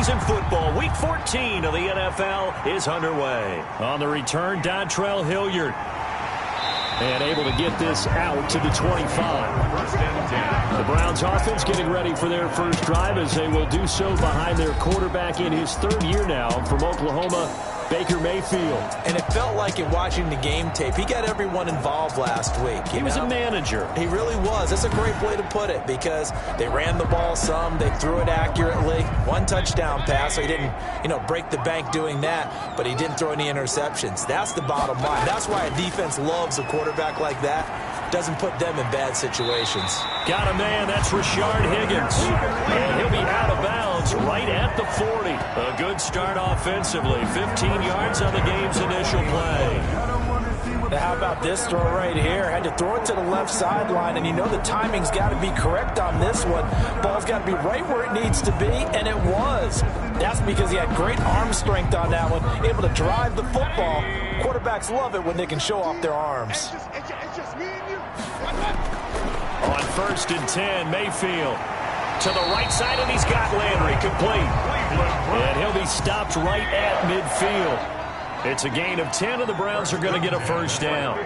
preseason football. Week 14 of the NFL is underway. On the return, Dontrell Hilliard. And able to get this out to the 25. The Browns offense getting ready for their first drive as they will do so behind their quarterback in his third year now from Oklahoma, Baker Mayfield. And it felt like in watching the game tape, he got everyone involved last week. He was a manager. He really was. That's a great way to put it because they ran the ball some, they threw it accurately. One touchdown pass, so he didn't, break the bank doing that, but he didn't throw any interceptions. That's the bottom line. That's why a defense loves a quarterback like that. Doesn't put them in bad situations. Got a man, that's Rashard Higgins. And he'll be out of bounds right at the 40. A good start offensively. 15 yards on the game's initial play. Now how about this throw right here? Had to throw it to the left sideline, and the timing's got to be correct on this one. Ball's got to be right where it needs to be, and it was. That's because he had great arm strength on that one, able to drive the football. Quarterbacks love it when they can show off their arms. On 1st and 10, Mayfield to the right side, and he's got Landry complete. And he'll be stopped right at midfield. It's a gain of 10, and the Browns are going to get a first down.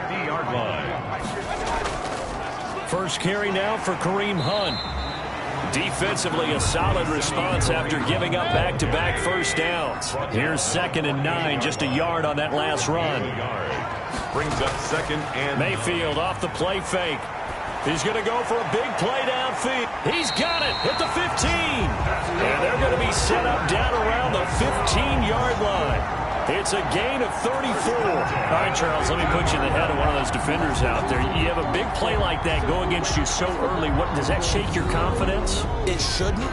First carry now for Kareem Hunt. Defensively, a solid response after giving up back-to-back first downs. Here's 2nd and 9, just a yard on that last run. Brings up 2nd and Mayfield off the play fake. He's going to go for a big play downfield. He's got it at the 15. And they're going to be set up down around the 15-yard line. It's a gain of 34. All right, Charles, let me put you in the head of one of those defenders out there. You have a big play like that go against you so early. Does that shake your confidence? It shouldn't,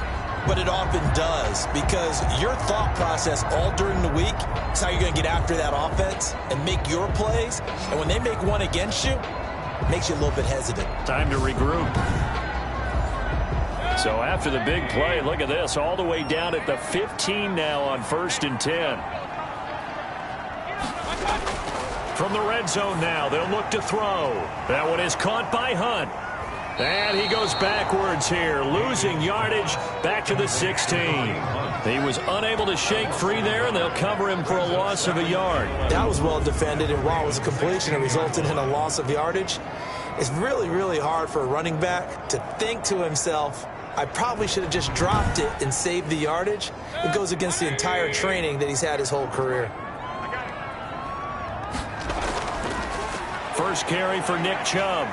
but it often does because your thought process all during the week is how you're going to get after that offense and make your plays. And when they make one against you, it makes you a little bit hesitant. Time to regroup. So after the big play, look at this, all the way down at the 15 now on 1st and 10. From the red zone now, they'll look to throw. That one is caught by Hunt. And he goes backwards here, losing yardage back to the 16. He was unable to shake free there, and they'll cover him for a loss of a yard. That was well defended, and while it was a completion, it resulted in a loss of yardage. It's really, really hard for a running back to think to himself, I probably should have just dropped it and saved the yardage. It goes against the entire training that he's had his whole career. First carry for Nick Chubb.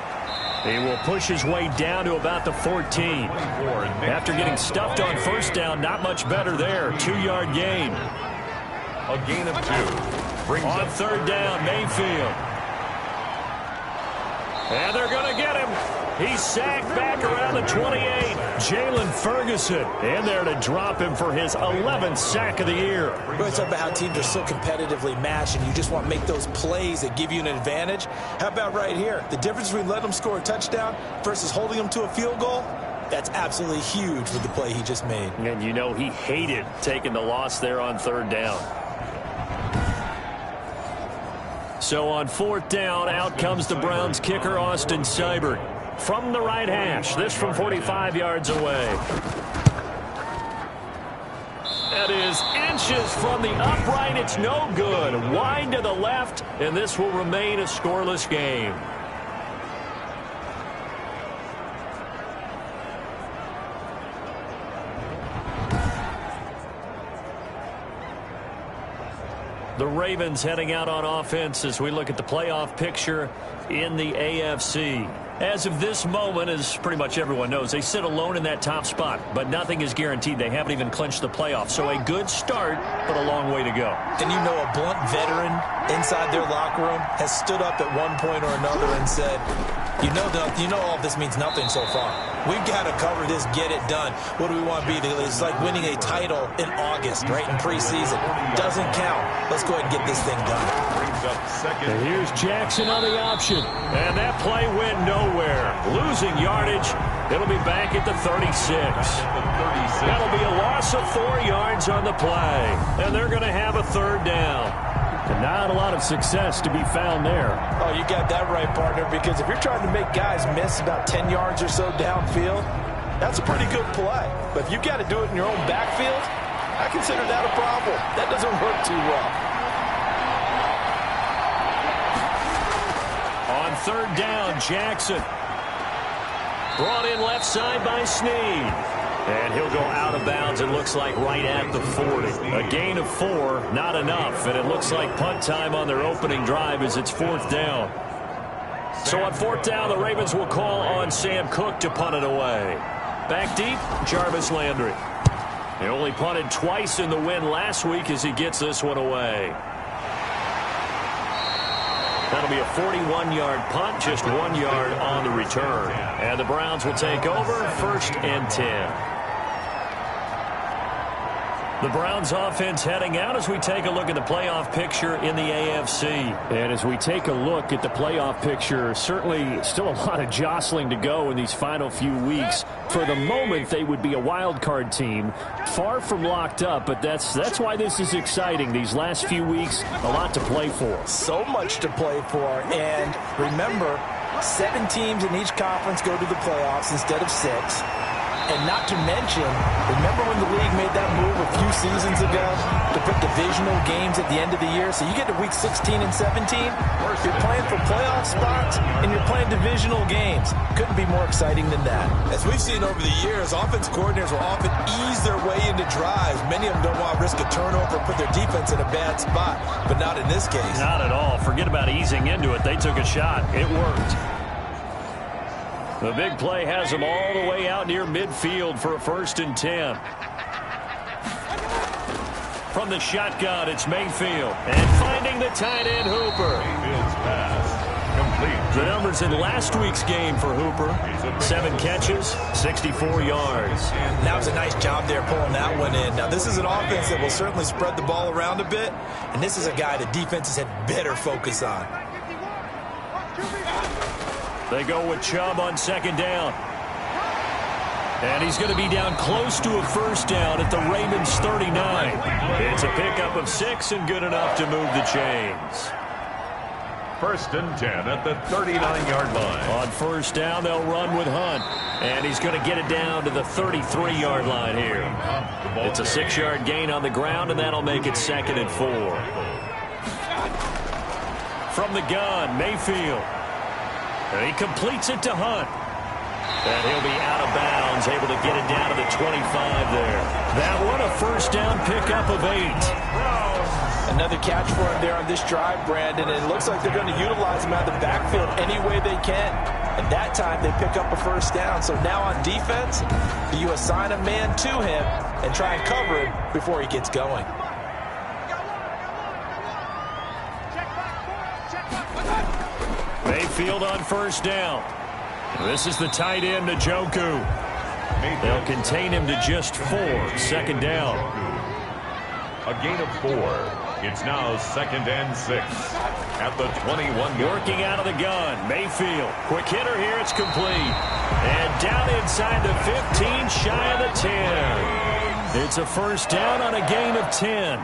He will push his way down to about the 14. After getting stuffed on first down, not much better there. 2-yard gain. A gain of 2. On 3rd down, Mayfield. And they're going to get him. He's sacked back around the 28. Jalen Ferguson in there to drop him for his 11th sack of the year. We're going to talk about how teams are so competitively matched, and you just want to make those plays that give you an advantage. How about right here? The difference between letting them score a touchdown versus holding them to a field goal, that's absolutely huge with the play he just made. And he hated taking the loss there on 3rd down. So on 4th down, out comes the Browns kicker, Austin Seibert. From the right hash, this from 45 yards away. That is inches from the upright. It's no good. Wide to the left, and this will remain a scoreless game. The Ravens heading out on offense as we look at the playoff picture in the AFC. As of this moment, as pretty much everyone knows, they sit alone in that top spot, but nothing is guaranteed. They haven't even clinched the playoffs, so a good start, but a long way to go. And a blunt veteran inside their locker room has stood up at one point or another and said, all of this means nothing so far. We've got to cover this, get it done. What do we want to be? It's like winning a title in August, right, in preseason. Doesn't count. Let's go ahead and get this thing done. And here's Jackson on the option. And that play went nowhere. Losing yardage. It'll be back at the 36. That'll be a loss of 4 yards on the play. And they're going to have a 3rd down. And not a lot of success to be found there. Oh, you got that right, partner, because if you're trying to make guys miss about 10 yards or so downfield, that's a pretty good play. But if you've got to do it in your own backfield, that consider that a problem. That doesn't work too well. On third down, Jackson. Brought in left side by Snead. And he'll go out of bounds, it looks like, right at the 40. A gain of 4, not enough. And it looks like punt time on their opening drive as it's fourth down. So on fourth down, the Ravens will call on Sam Cook to punt it away. Back deep, Jarvis Landry. He only punted twice in the win last week as he gets this one away. That'll be a 41-yard punt, just 1 yard on the return. And the Browns will take over, 1st and 10. The Browns offense heading out as we take a look at the playoff picture in the AFC. And as we take a look at the playoff picture, certainly still a lot of jostling to go in these final few weeks. For the moment, they would be a wild card team, far from locked up, but that's why this is exciting. These last few weeks, a lot to play for. So much to play for. And remember, 7 teams in each conference go to the playoffs instead of 6. And not to mention, remember when the league made that move a few seasons ago to put divisional games at the end of the year? So you get to week 16 and 17, you're playing for playoff spots, and you're playing divisional games. Couldn't be more exciting than that. As we've seen over the years, offense coordinators will often ease their way into drives. Many of them don't want to risk a turnover or put their defense in a bad spot, but not in this case. Not at all. Forget about easing into it. They took a shot. It worked. The big play has them all the way out near midfield for a 1st and 10. From the shotgun, it's Mayfield. And finding the tight end, Hooper. Mayfield's pass complete. The numbers in last week's game for Hooper. 7 catches, 64 yards. That was a nice job there pulling that one in. Now, this is an offense that will certainly spread the ball around a bit, and this is a guy the defenses had better focus on. They go with Chubb on 2nd down. And he's going to be down close to a 1st down at the Ravens 39. It's a pickup of 6 and good enough to move the chains. 1st and 10 at the 39-yard line. On 1st down, they'll run with Hunt. And he's going to get it down to the 33-yard line here. It's a 6-yard gain on the ground, and that'll make it 2nd and 4. From the gun, Mayfield. And he completes it to Hunt. And he'll be out of bounds, able to get it down to the 25 there. That one, a 1st down pickup of 8. Another catch for him there on this drive, Brandon. And it looks like they're going to utilize him out of the backfield any way they can. And that time they pick up a 1st down. So now on defense, you assign a man to him and try and cover him before he gets going. Mayfield on 1st down. This is the tight end, Njoku. They'll contain him to just 4. 2nd down. A gain of 4. It's now 2nd and 6 at the 21. Working out of the gun, Mayfield. Quick hitter here, it's complete. And down inside the 15, shy of the 10. It's a 1st down on a gain of 10.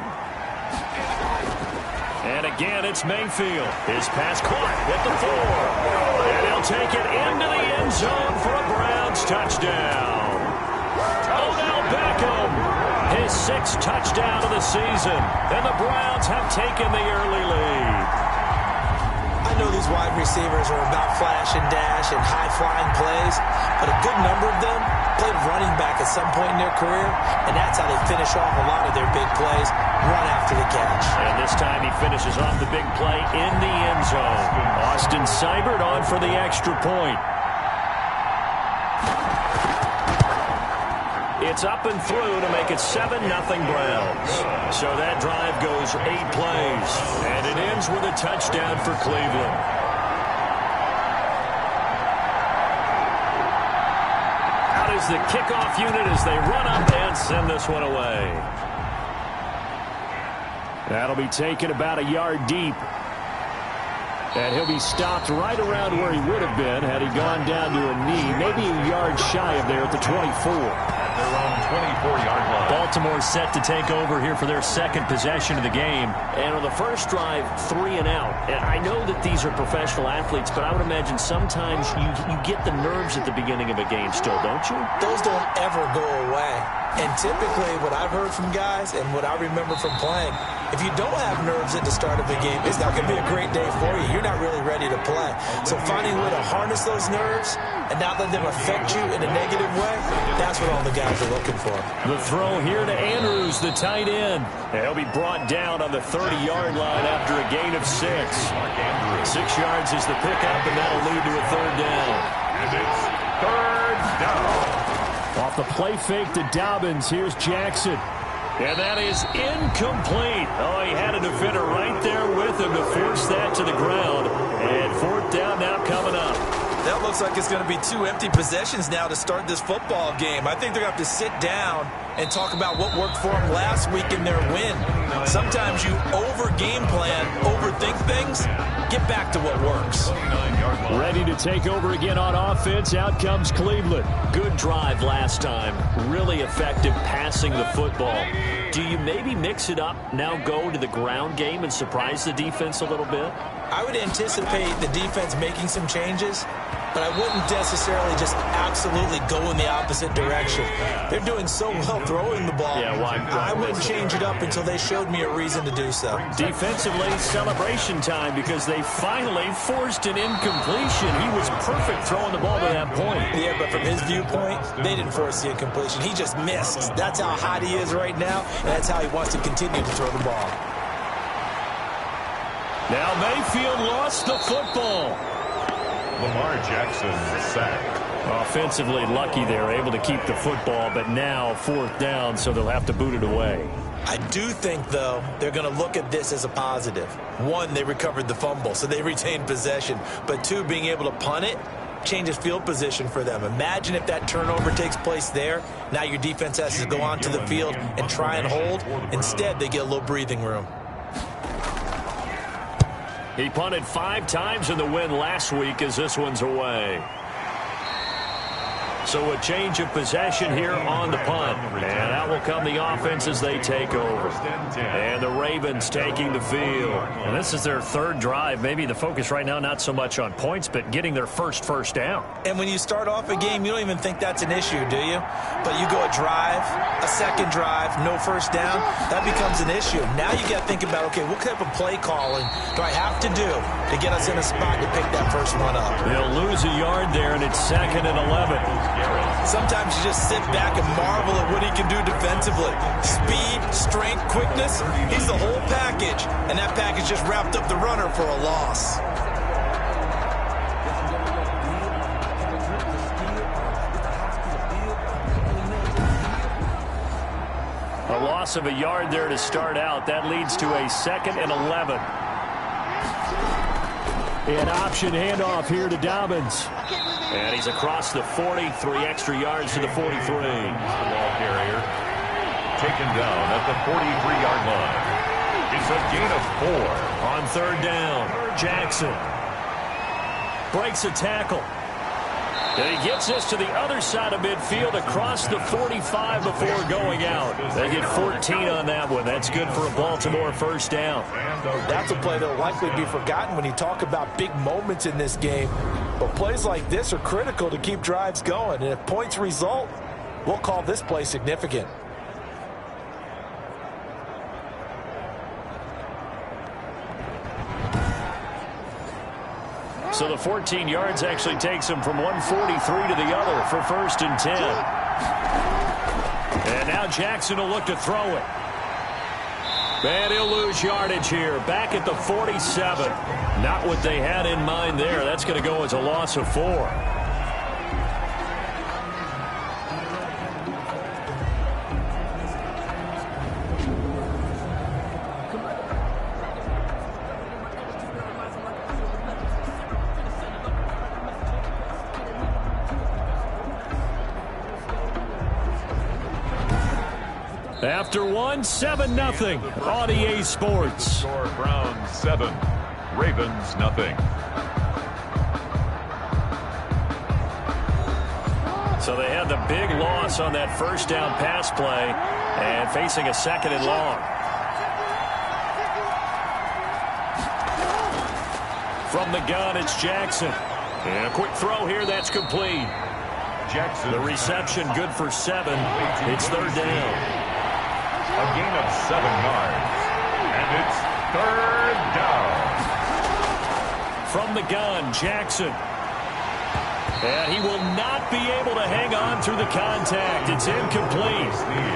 And again, it's Mayfield. His pass caught at the 4. And he'll take it into the end zone for a Browns touchdown. Odell Beckham, his 6th touchdown of the season. And the Browns have taken the early lead. I know these wide receivers are about flash and dash and high-flying plays, but a good number of them played running back at some point in their career, and that's how they finish off a lot of their big plays, run after the catch. And this time he finishes off the big play in the end zone. Austin Seibert on for the extra point. It's up and through to make it 7-0 Browns. So that drive goes 8 plays, and it ends with a touchdown for Cleveland. Out is the kickoff unit as they run up and send this one away. That'll be taken about a yard deep. And he'll be stopped right around where he would have been had he gone down to a knee, maybe a yard shy of there at the 24. their own 24-yard line. Baltimore set to take over here for their second possession of the game. And on the first drive, 3 and out. And I know that these are professional athletes, but I would imagine sometimes you get the nerves at the beginning of a game still, don't you? Those don't ever go away. And typically what I've heard from guys and what I remember from playing, if you don't have nerves at the start of the game, it's not going to be a great day for you. You're not really ready to play. So finding a way to harness those nerves and not let them affect you in a negative way, that's what all the guys are looking for. The throw here to Andrews, the tight end. He'll be brought down on the 30-yard line after a gain of 6. 6 yards is the pickup, and that'll lead to a third down. And it's third down. Off the play fake to Dobbins, here's Jackson. And that is incomplete. Oh, he had a defender right there with him to force that to the ground. And fourth down now coming up. That looks like it's going to be 2 empty possessions now to start this football game. I think they're going to have to sit down and talk about what worked for them last week in their win. Sometimes you over-game plan, overthink things. Get back to what works. Ready to take over again on offense. Out comes Cleveland. Good drive last time. Really effective passing the football. Do you maybe mix it up, now go to the ground game and surprise the defense a little bit? I would anticipate the defense making some changes, but I wouldn't necessarily just absolutely go in the opposite direction. They're doing so well throwing the ball. Yeah, I wouldn't change it up until they showed me a reason to do so. Defensively, celebration time because they finally forced an incompletion. He was perfect throwing the ball to that point. Yeah, but from his viewpoint, they didn't force the incompletion. He just missed. That's how hot he is right now, and that's how he wants to continue to throw the ball. Now Mayfield lost the football. Lamar Jackson sacked. Offensively lucky they're able to keep the football, but now fourth down, so they'll have to boot it away. I do think, though, they're going to look at this as a positive. 1, they recovered the fumble, so they retained possession. But 2, being able to punt it changes field position for them. Imagine if that turnover takes place there. Now your defense has to go onto the field and try and hold. Instead, they get a little breathing room. He punted 5 times in the win last week as this one's away. So a change of possession here on the punt. And out will come the offense as they take over. And the Ravens taking the field. And this is their third drive. Maybe the focus right now not so much on points, but getting their first down. And when you start off a game, you don't even think that's an issue, do you? But you go a drive, a second drive, no first down, that becomes an issue. Now you got to think about, okay, what type of play calling do I have to do to get us in a spot to pick that first one up? They'll lose a yard there, and it's 2nd and 11. Sometimes you just sit back and marvel at what he can do defensively. Speed, strength, quickness, he's the whole package. And that package just wrapped up the runner for a loss. A loss of a yard there to start out. That leads to a 2nd and 11. An option handoff here to Dobbins. And he's across the 40, 3 extra yards to the 43. Ball carrier taken down at the 43-yard line. It's a gain of 4. On third down, Jackson breaks a tackle. And he gets this to the other side of midfield across the 45 before going out. They get 14 on that one. That's good for a Baltimore first down. That's a play that will likely be forgotten when you talk about big moments in this game. But plays like this are critical to keep drives going. And if points result, we'll call this play significant. So the 14 yards actually takes him from 143 to the other for 1st and 10. And now Jackson will look to throw it. And he'll lose yardage here. Back at the 47. Not what they had in mind there. That's going to go as a loss of 4. After 7-0 on EA Sports. Score Browns 7, Ravens nothing. So they had the big loss on that first down pass play and facing a 2nd and long. From the gun, it's Jackson. And a quick throw here, that's complete. Jackson. The reception good for 7. It's 3rd down. A gain of 7 yards. And it's 3rd down. From the gun, Jackson. And he will not be able to hang on through the contact. It's incomplete.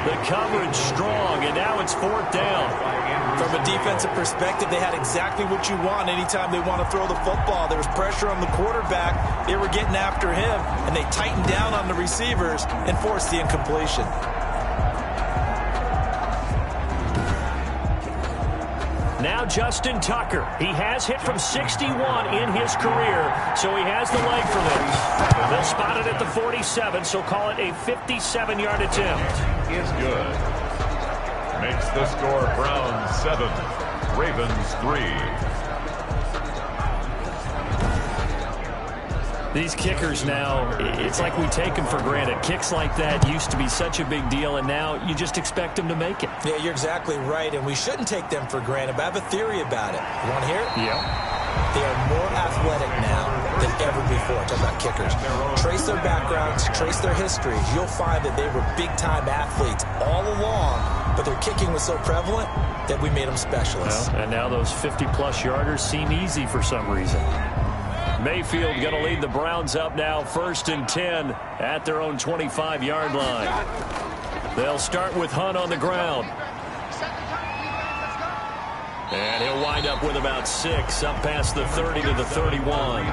The coverage strong, and now it's 4th down. From a defensive perspective, they had exactly what you want anytime they want to throw the football. There was pressure on the quarterback. They were getting after him, and they tightened down on the receivers and forced the incompletion. Now Justin Tucker. He has hit from 61 in his career, so he has the leg for this. They'll spot it at the 47, so call it a 57-yard attempt. Is good. Makes the score Browns 7, Ravens 3. These kickers now, it's like we take them for granted. Kicks like that used to be such a big deal, and now you just expect them to make it. Yeah, you're exactly right, and we shouldn't take them for granted, but I have a theory about it. You want to hear it? Yeah. They are more athletic now than ever before. Talk about kickers. Trace their backgrounds, trace their histories. You'll find that they were big-time athletes all along, but their kicking was so prevalent that we made them specialists. Well, and now those 50-plus yarders seem easy for some reason. Mayfield going to lead the Browns up now, 1st and 10 at their own 25-yard line. They'll start with Hunt on the ground. And he'll wind up with about 6 up past the 30 to the 31.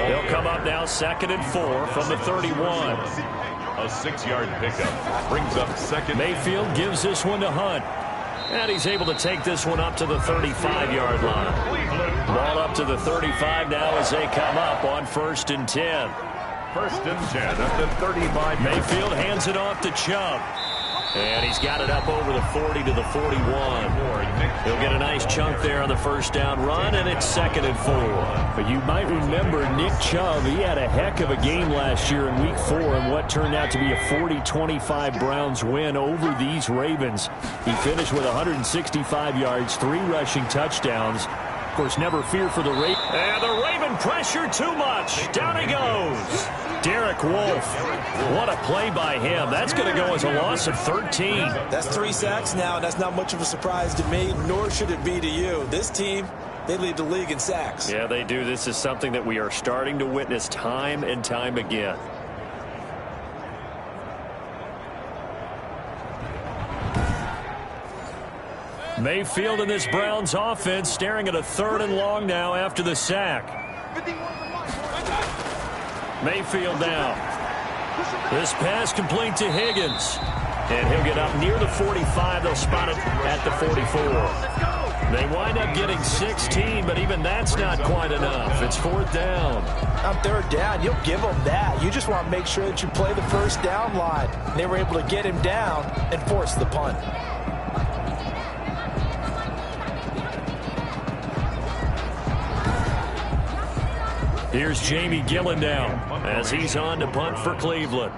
He'll come up now 2nd and 4 from the 31. A 6-yard pickup brings up 2nd. Mayfield gives this one to Hunt. And he's able to take this one up to the 35-yard line. Ball up to the 35 now as they come up on 1st and 10. 1st and 10 at the 35. Mayfield hands it off to Chubb. And he's got it up over the 40 to the 41. He'll get a nice chunk there on the 1st down run, and it's 2nd and 4. But you might remember Nick Chubb. He had a heck of a game last year in Week 4 in what turned out to be a 40-25 Browns win over these Ravens. He finished with 165 yards, 3 rushing touchdowns. Of course, never fear for the Ravens. And the Raven pressure too much. Down he goes. Derek Wolfe. What a play by him. That's going to go as a loss of 13. That's 3 sacks now, and that's not much of a surprise to me, nor should it be to you. This team, they lead the league in sacks. Yeah, they do. This is something that we are starting to witness time and time again. Mayfield in this Browns offense staring at a 3rd and long now after the sack. Mayfield now. This pass complete to Higgins. And he'll get up near the 45. They'll spot it at the 44. They wind up getting 16, but even that's not quite enough. It's 4th down. On 3rd down, you'll give them that. You just want to make sure that you play the 1st down line. They were able to get him down and force the punt. Here's Jamie Gillen down as he's on to punt for Cleveland.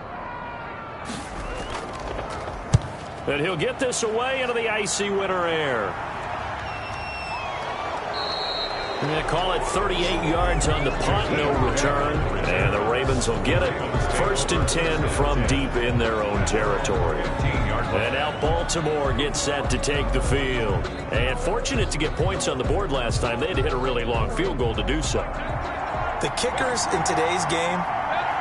And he'll get this away into the icy winter air. We're going to call it 38 yards on the punt, no return. And the Ravens will get it. 1st and 10 from deep in their own territory. And now Baltimore gets set to take the field. And fortunate to get points on the board last time. They had to hit a really long field goal to do so. The kickers in today's game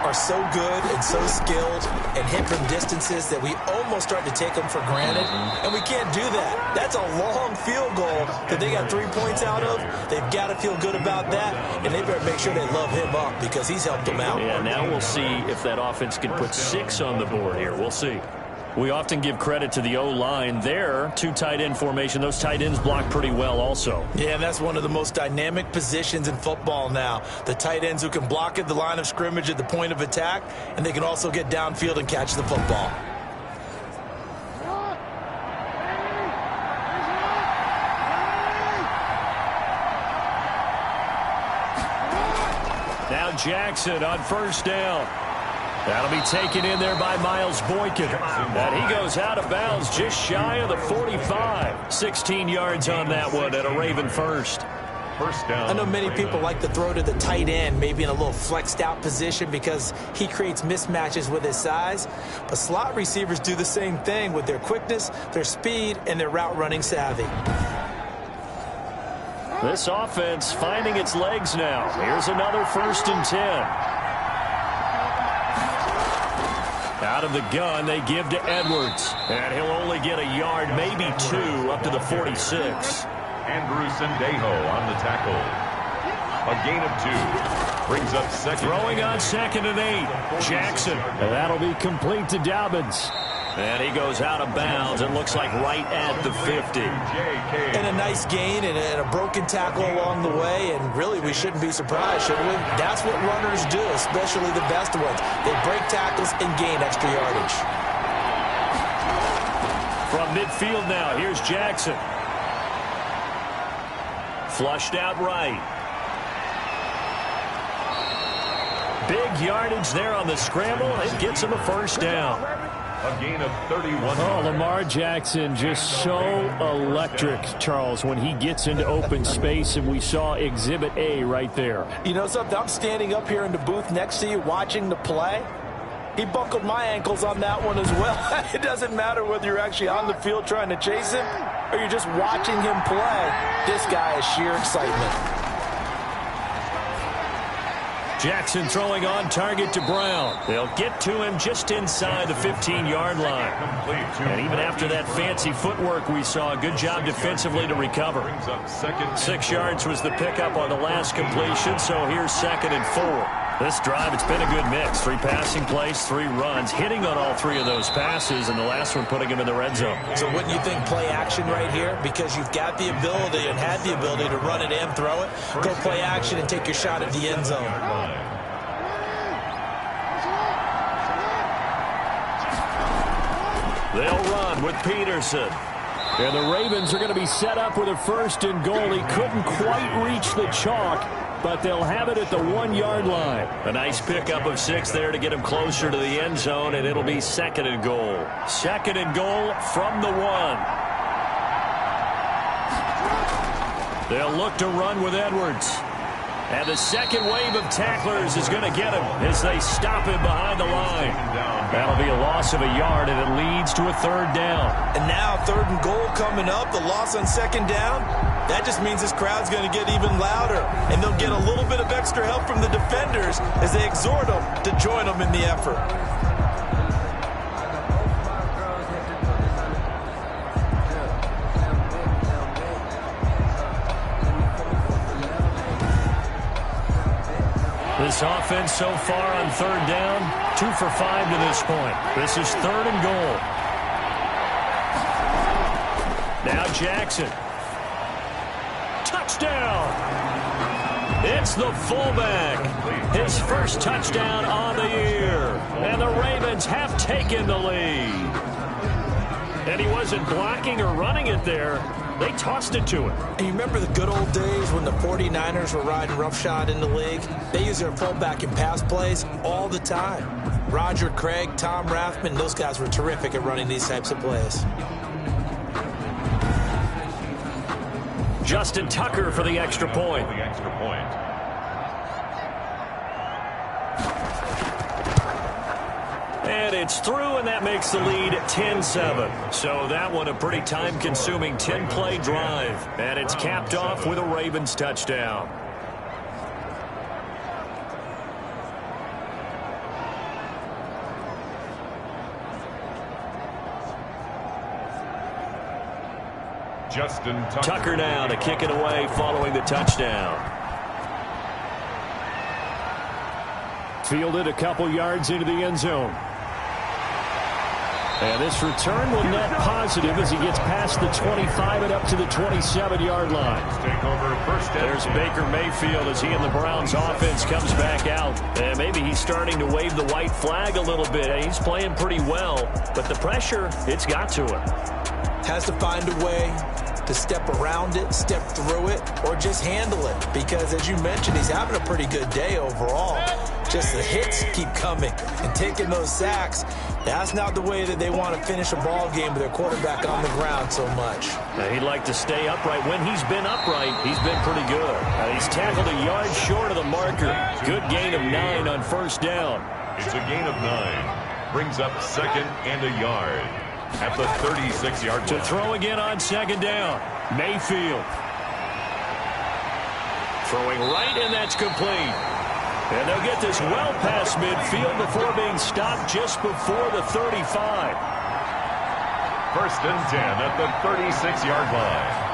are so good and so skilled and hit from distances that we almost start to take them for granted, and we can't do that. That's a long field goal that they got 3 points out of. They've got to feel good about that, and they better make sure they love him up because he's helped them out. Yeah, now we'll see if that offense can put 6 on the board here. We'll see. We often give credit to the O-line there. 2 tight end formation. Those tight ends block pretty well also. Yeah, and that's one of the most dynamic positions in football now. The tight ends who can block at the line of scrimmage at the point of attack, and they can also get downfield and catch the football. Now Jackson on 1st down. That'll be taken in there by Miles Boykin. And he goes out of bounds just shy of the 45. 16 yards on that one at a Raven first. First down. I know many people like to throw to the tight end, maybe in a little flexed out position because he creates mismatches with his size. But slot receivers do the same thing with their quickness, their speed, and their route running savvy. This offense finding its legs now. Here's another 1st and 10. Out of the gun, they give to Edwards. And he'll only get a yard, maybe 2, up to the 46. Andrew Sendejo on the tackle. A gain of 2. Brings up second. Throwing on 2nd and 8. Jackson. And that'll be complete to Dobbins. And he goes out of bounds. It looks like right at the 50. And a nice gain and a broken tackle along the way. And really, we shouldn't be surprised, should we? That's what runners do, especially the best ones. They break tackles and gain extra yardage. From midfield now, here's Jackson. Flushed out right. Big yardage there on the scramble. It gets him a 1st down. A gain of 31. Oh, Lamar Jackson just so electric, Charles, when he gets into open space, and we saw Exhibit A right there. You know something? I'm standing up here in the booth next to you watching the play. He buckled my ankles on that one as well. It doesn't matter whether you're actually on the field trying to chase him or you're just watching him play. This guy is sheer excitement. Jackson throwing on target to Brown. They'll get to him just inside the 15-yard line. And even after that fancy footwork we saw, a good job defensively to recover. 6 yards was the pickup on the last completion, so here's 2nd and 4. This drive, it's been a good mix. 3 passing plays, 3 runs, hitting on all 3 of those passes, and the last one putting him in the red zone. So wouldn't you think play action right here? Because you've got the ability and had the ability to run it and throw it. Go play action and take your shot at the end zone. They'll run with Peterson. And the Ravens are going to be set up with a 1st and goal. He couldn't quite reach the chalk, but they'll have it at the 1-yard line. A nice pickup of 6 there to get him closer to the end zone, and it'll be 2nd and goal. 2nd and goal from the 1. They'll look to run with Edwards. And the second wave of tacklers is going to get him as they stop him behind the line. That'll be a loss of a yard, and it leads to a 3rd down. And now 3rd and goal coming up, the loss on 2nd down. That just means this crowd's going to get even louder, and they'll get a little bit of extra help from the defenders as they exhort them to join them in the effort. This offense so far on 3rd down, 2 for 5 to this point. This is 3rd and goal. Now Jackson. Touchdown! It's the fullback. His first touchdown on the year. And the Ravens have taken the lead. And he wasn't blocking or running it there. They tossed it to him. And you remember the good old days when the 49ers were riding roughshod in the league? They used their fullback in pass plays all the time. Roger Craig, Tom Rathman, those guys were terrific at running these types of plays. Justin Tucker for the extra point. And it's through, and that makes the lead 10-7. So that one a pretty time-consuming 10-play drive. And it's capped off with a Ravens touchdown. Justin Tucker now to kick it away following the touchdown. Fielded a couple yards into the end zone. And this return will net positive as he gets past the 25 and up to the 27-yard line. There's Baker Mayfield as he and the Browns offense comes back out. And maybe he's starting to wave the white flag a little bit. He's playing pretty well, but the pressure, it's got to him. Has to find a way to step around it, step through it, or just handle it. Because as you mentioned, he's having a pretty good day overall. Just the hits keep coming and taking those sacks. That's not the way that they want to finish a ball game with their quarterback on the ground so much. He'd like to stay upright. When he's been upright, he's been pretty good. He's tackled a yard short of the marker. Good gain of 9 on first down. It's a gain of 9. Brings up 2nd and a yard at the 36-yard line. To throw again on 2nd down. Mayfield. Throwing right, and that's complete. And they'll get this well past midfield before being stopped just before the 35. 1st and 10 at the 36-yard line.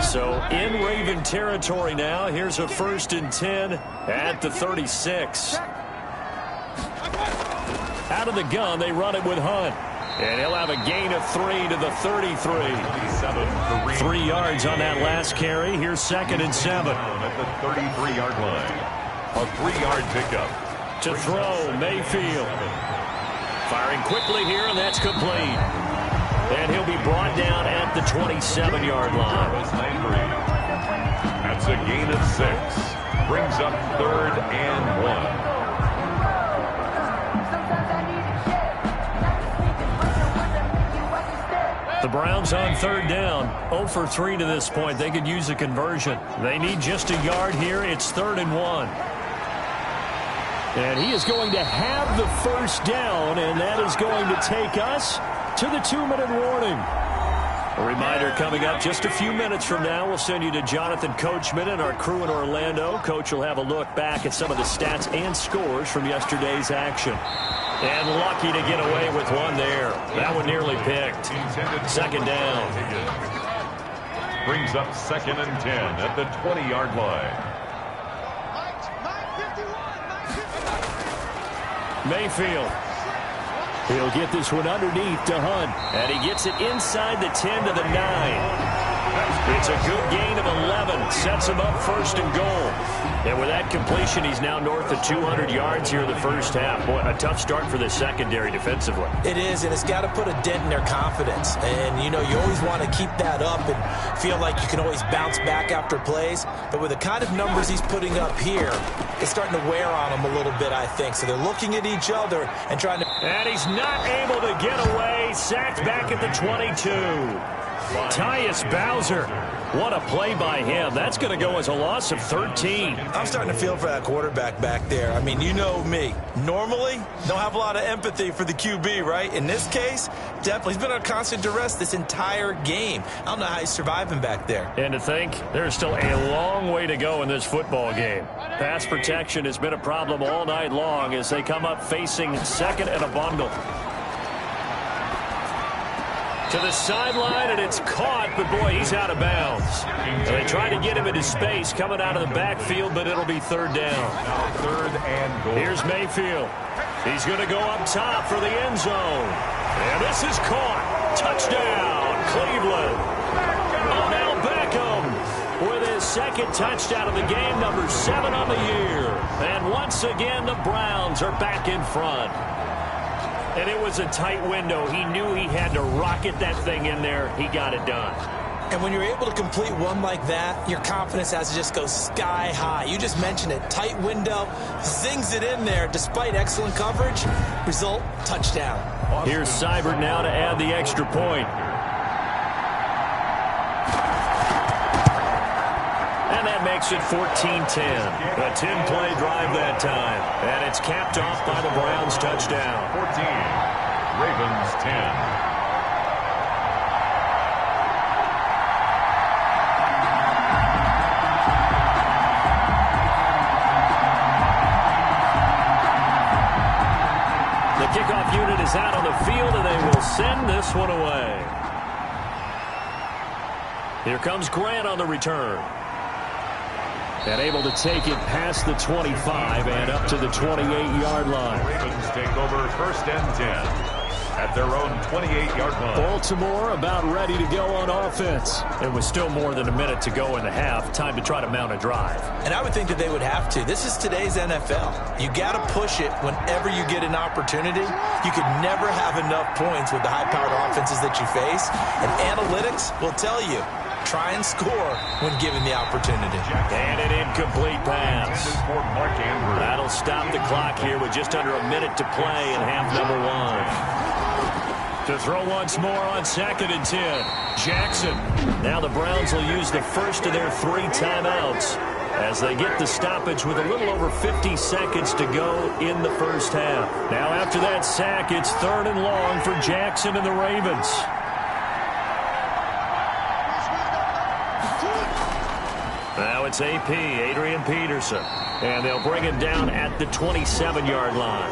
So in Raven territory now. Here's a 1st and 10 at the 36. Out of the gun, they run it with Hunt. And he'll have a gain of 3 to the 33. 3 yards on that last carry. Here's 2nd and 7. At the 33-yard line. A 3-yard pickup. To throw, Mayfield. Firing quickly here, and that's complete. And he'll be brought down at the 27-yard line. That's a gain of 6. Brings up 3rd and 1. The Browns on 3rd down. 0 for 3 to this point. They could use a conversion. They need just a yard here. It's 3rd and 1. And he is going to have the 1st down, and that is going to take us to the 2-minute warning. A reminder coming up just a few minutes from now. We'll send you to Jonathan Coachman and our crew in Orlando. Coach will have a look back at some of the stats and scores from yesterday's action. And lucky to get away with one there. That one nearly picked. 2nd down. Brings up 2nd and 10 at the 20-yard line. Mayfield. He'll get this one underneath to Hunt. And he gets it inside the 10 to the 9. It's a good gain of 11. Sets him up 1st and goal. And with that completion, he's now north of 200 yards here in the first half. Boy, a tough start for the secondary defensively. It is, and it's got to put a dent in their confidence. And, you know, you always want to keep that up and feel like you can always bounce back after plays. But with the kind of numbers he's putting up here, it's starting to wear on them a little bit, I think. So they're looking at each other and trying to... And he's not able to get away. Sacked back at the 22. Tyus Bowser. What a play by him. That's going to go as a loss of 13. I'm starting to feel for that quarterback back there. I mean, you know me. Normally, don't have a lot of empathy for the QB, right? In this case, definitely. He's been under constant duress this entire game. I don't know how he's surviving back there. And to think, there's still a long way to go in this football game. Pass protection has been a problem all night long as they come up facing 2nd and a bundle. To the sideline, and it's caught, but boy, he's out of bounds. And they try to get him into space coming out of the backfield, but it'll be 3rd down. 3rd and goal. Here's Mayfield. He's going to go up top for the end zone. And this is caught. Touchdown, Cleveland. Odell Beckham with his 2nd touchdown of the game, number 7 on the year. And once again, the Browns are back in front. And it was a tight window. He knew he had to rocket that thing in there. He got it done. And when you're able to complete one like that, your confidence has to just go sky high. You just mentioned it. Tight window, zings it in there despite excellent coverage. Result, touchdown. Here's Seibert now to add the extra point. And that makes it 14-10. A 10-play drive that time. And it's capped off by the Browns touchdown. 14. Ravens 10. The kickoff unit is out on the field, and they will send this one away. Here comes Grant on the return. And able to take it past the 25 and up to the 28-yard line. Ravens take over 1st and 10 at their own 28-yard line. Baltimore about ready to go on offense. It was still more than a minute to go in the half. Time to try to mount a drive. And I would think that they would have to. This is today's NFL. You got to push it whenever you get an opportunity. You can never have enough points with the high-powered offenses that you face. And analytics will tell you, try and score when given the opportunity. And an incomplete pass. That'll stop the clock here with just under a minute to play in half number one. To throw once more on 2nd and 10. Jackson. Now the Browns will use the first of their 3 timeouts as they get the stoppage with a little over 50 seconds to go in the first half. Now after that sack, it's 3rd and long for Jackson and the Ravens. Now it's AP, Adrian Peterson. And they'll bring him down at the 27-yard line.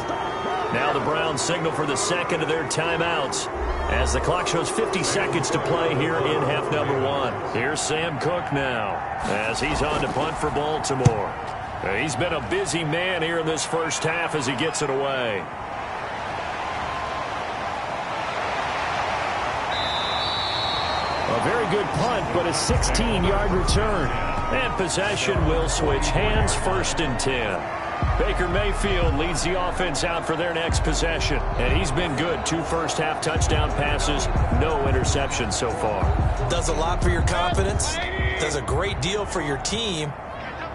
Now the Browns signal for the second of their timeouts as the clock shows 50 seconds to play here in half number one. Here's Sam Cook now as he's on to punt for Baltimore. He's been a busy man here in this first half as he gets it away. A very good punt, but a 16-yard return. And possession will switch hands, 1st and 10. Baker Mayfield leads the offense out for their next possession. And he's been good. 2 first-half touchdown passes, no interceptions so far. Does a lot for your confidence. Does a great deal for your team.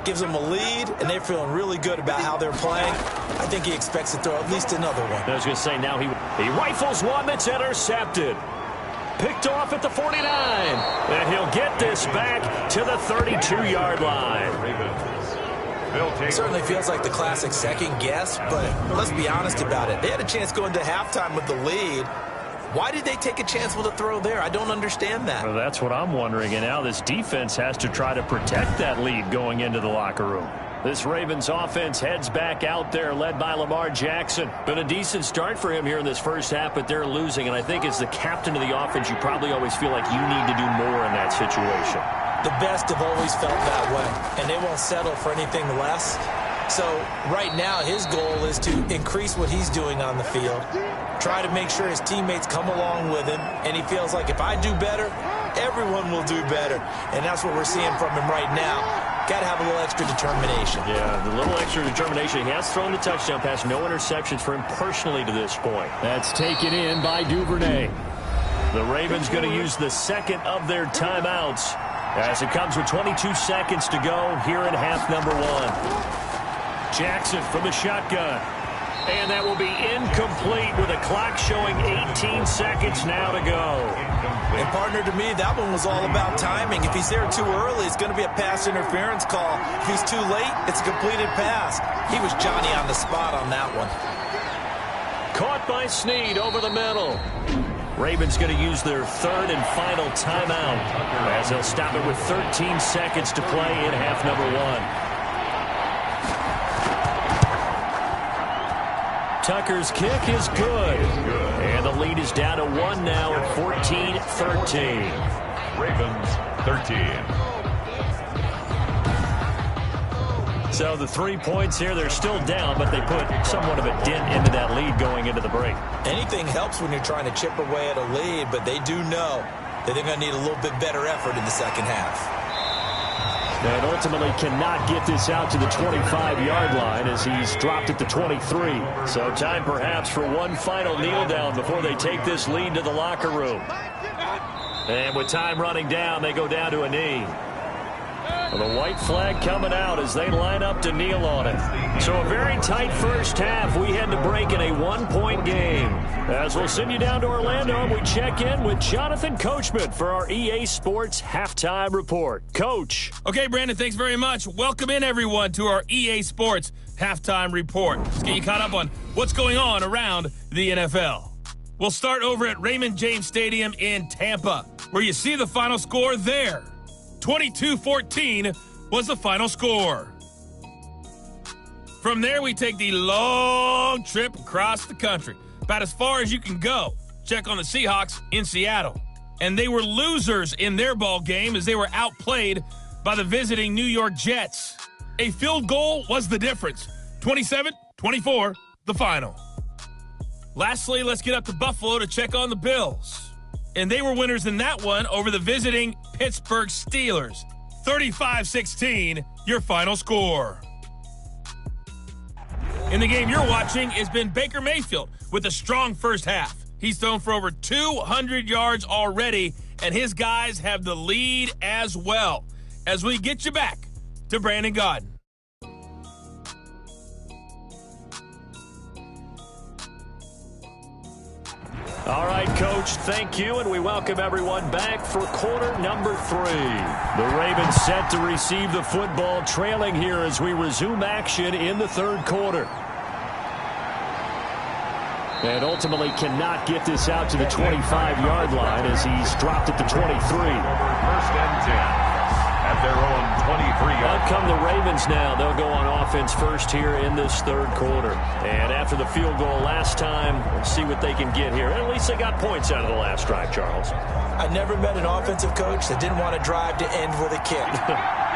Gives them a lead, and they're feeling really good about how they're playing. I think he expects to throw at least another one. I was going to say, now he rifles one that's intercepted. Picked off at the 49. And he'll get this back to the 32-yard line. Certainly feels like the classic second guess, but let's be honest about it. They had a chance going to halftime with the lead. Why did they take a chance with a throw there? I don't understand that. Well, that's what I'm wondering. And now this defense has to try to protect that lead going into the locker room. This Ravens offense heads back out there, led by Lamar Jackson. Been a decent start for him here in this first half, but they're losing. And I think as the captain of the offense, you probably always feel like you need to do more in that situation. The best have always felt that way, and they won't settle for anything less. So right now his goal is to increase what he's doing on the field, try to make sure his teammates come along with him, and he feels like if I do better, everyone will do better. And that's what we're seeing from him right now. Got to have a little extra determination. Yeah, the little extra determination. He has thrown the touchdown pass, no interceptions for him personally to this point. That's taken in by Duvernay. The Ravens going to use the second of their timeouts as it comes with 22 seconds to go here in half number one. Jackson from the shotgun. And that will be incomplete with a clock showing 18 seconds now to go. And partner, to me, that one was all about timing. If he's there too early, it's going to be a pass interference call. If he's too late, it's a completed pass. He was Johnny on the spot on that one. Caught by Snead over the middle. Ravens going to use their 3rd and final timeout as they'll stop it with 13 seconds to play in half number one. Tucker's kick is good. And the lead is down to 1 now at 14-13. Ravens 13. So the 3 points here, they're still down, but they put somewhat of a dent into that lead going into the break. Anything helps when you're trying to chip away at a lead, but they do know that they're going to need a little bit better effort in the second half. And ultimately cannot get this out to the 25-yard line as he's dropped at the 23. So time perhaps for one final kneel down before they take this lead to the locker room. And with time running down, they go down to a knee. Well, the white flag coming out as they line up to kneel on it. So a very tight first half. We had to break in a one-point game. As we'll send you down to Orlando, we check in with Jonathan Coachman for our EA Sports Halftime Report. Coach. Okay, Brandon, thanks very much. Welcome in, everyone, to our EA Sports Halftime Report. Let's get you caught up on what's going on around the NFL. We'll start over at Raymond James Stadium in Tampa, where you see the final score there. 22-14 was the final score. From there, we take the long trip across the country, about as far as you can go. Check on the Seahawks in Seattle. And they were losers in their ball game as they were outplayed by the visiting New York Jets. A field goal was the difference. 27-24, the final. Lastly, let's get up to Buffalo to check on the Bills. And they were winners in that one over the visiting Pittsburgh Steelers. 35-16, your final score. In the game you're watching has been Baker Mayfield with a strong first half. He's thrown for over 200 yards already, and his guys have the lead as well. As we get you back to Brandon Gaudin. All right, Coach, thank you, and we welcome everyone back for quarter number 3. The Ravens set to receive the football, trailing here as we resume action in the third quarter. And ultimately cannot get this out to the 25-yard line as he's dropped at the 23. First and 10. At their own 23-yard. Out come the Ravens now. They'll go on offense first here in this third quarter. And after the field goal last time, we'll see what they can get here. At least they got points out of the last drive, Charles. I never met an offensive coach that didn't want to drive to end with a kick.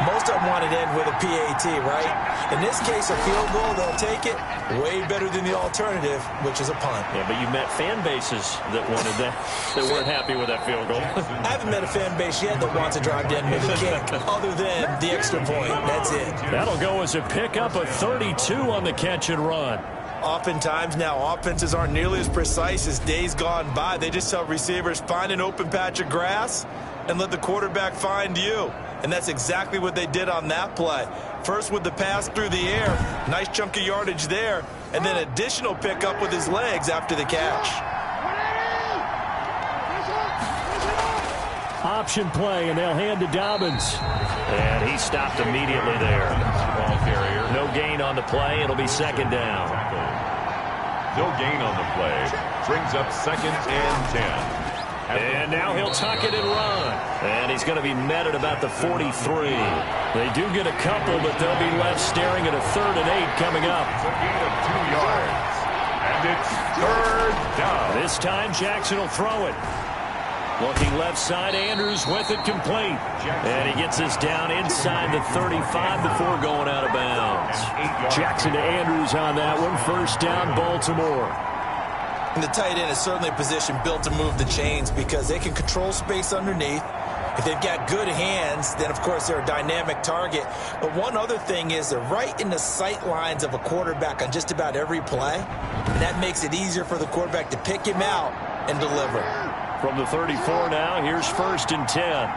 Most of them wanted to end with a PAT, right? In this case, a field goal, they'll take it. Way better than the alternative, which is a punt. Yeah, but you met fan bases that wanted that, that weren't happy with that field goal. I haven't met a fan base yet that wants to drive to end with a kick, other than the extra point. That's it. That'll go as a pickup of 32 on the catch and run. Oftentimes now, offenses aren't nearly as precise as days gone by. They just tell receivers, find an open patch of grass and let the quarterback find you. And that's exactly what they did on that play. First with the pass through the air, nice chunk of yardage there, and then additional pickup with his legs after the catch. Option play, and they'll hand to Dobbins. And he stopped immediately there. Ball carrier. No gain on the play. It'll be second down. No gain on the play. Brings up second and 10. And now he'll tuck it and run. And he's going to be met at about the 43. They do get a couple, but they'll be left staring at a 3rd and 8 coming up. It's a gain of 2 yards. And it's third down. This time Jackson will throw it. Looking left side, Andrews with it complete. And he gets this down inside the 35 before going out of bounds. Jackson to Andrews on that one. First down, Baltimore. And the tight end is certainly a position built to move the chains because they can control space underneath. If they've got good hands, then, of course, they're a dynamic target. But one other thing is they're right in the sight lines of a quarterback on just about every play. And that makes it easier for the quarterback to pick him out and deliver. From the 34 now, here's 1st and 10.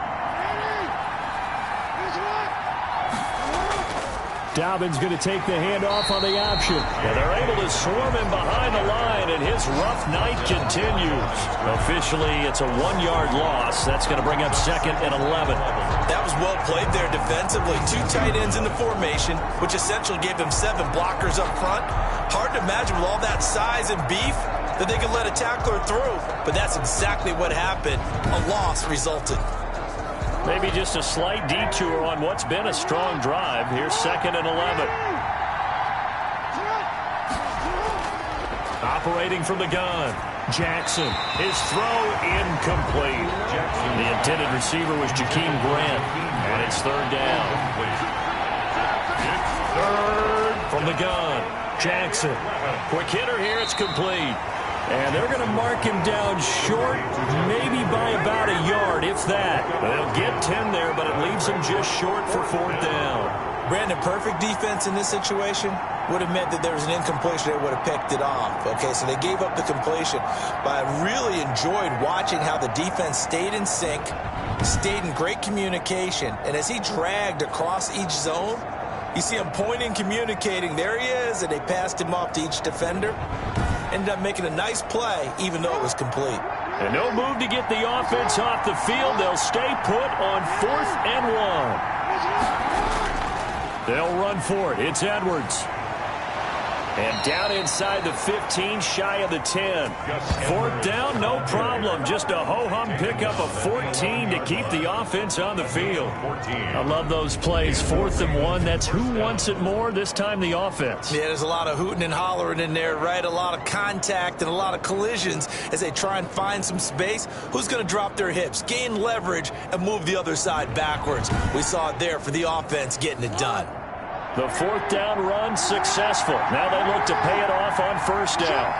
Dobbins going to take the handoff on the option. And they're able to swarm him behind the line, and his rough night continues. Officially, it's a 1-yard loss. That's going to bring up 2nd and 11. That was well played there defensively. 2 tight ends in the formation, which essentially gave them 7 blockers up front. Hard to imagine with all that size and beef that they could let a tackler through. But that's exactly what happened. A loss resulted. Maybe just a slight detour on what's been a strong drive. Here's 2nd and 11. Operating from the gun, Jackson. His throw incomplete. The intended receiver was Jakeem Grant. And it's 3rd down. It's third. From the gun, Jackson. Quick hitter here, it's complete. And they're going to mark him down short, maybe by about a yard, if that. They'll get 10 there, but it leaves them just short for 4th down. Brandon, perfect defense in this situation would have meant that there was an incompletion. They would have picked it off. Okay, so they gave up the completion. But I really enjoyed watching how the defense stayed in sync, stayed in great communication. And as he dragged across each zone, you see him pointing, communicating. There he is, and they passed him off to each defender. Ended up making a nice play, even though it was complete. And no move to get the offense off the field. They'll stay put on 4th and 1. They'll run for it. It's Edwards. And down inside the 15, shy of the 10. 4th down, no problem. Just a ho-hum pickup of 14 to keep the offense on the field. I love those plays. 4th and 1, that's who wants it more, this time the offense. Yeah, there's a lot of hooting and hollering in there, right? A lot of contact and a lot of collisions as they try and find some space. Who's going to drop their hips, gain leverage, and move the other side backwards? We saw it there for the offense getting it done. The 4th down run successful. Now they look to pay it off on 1st down.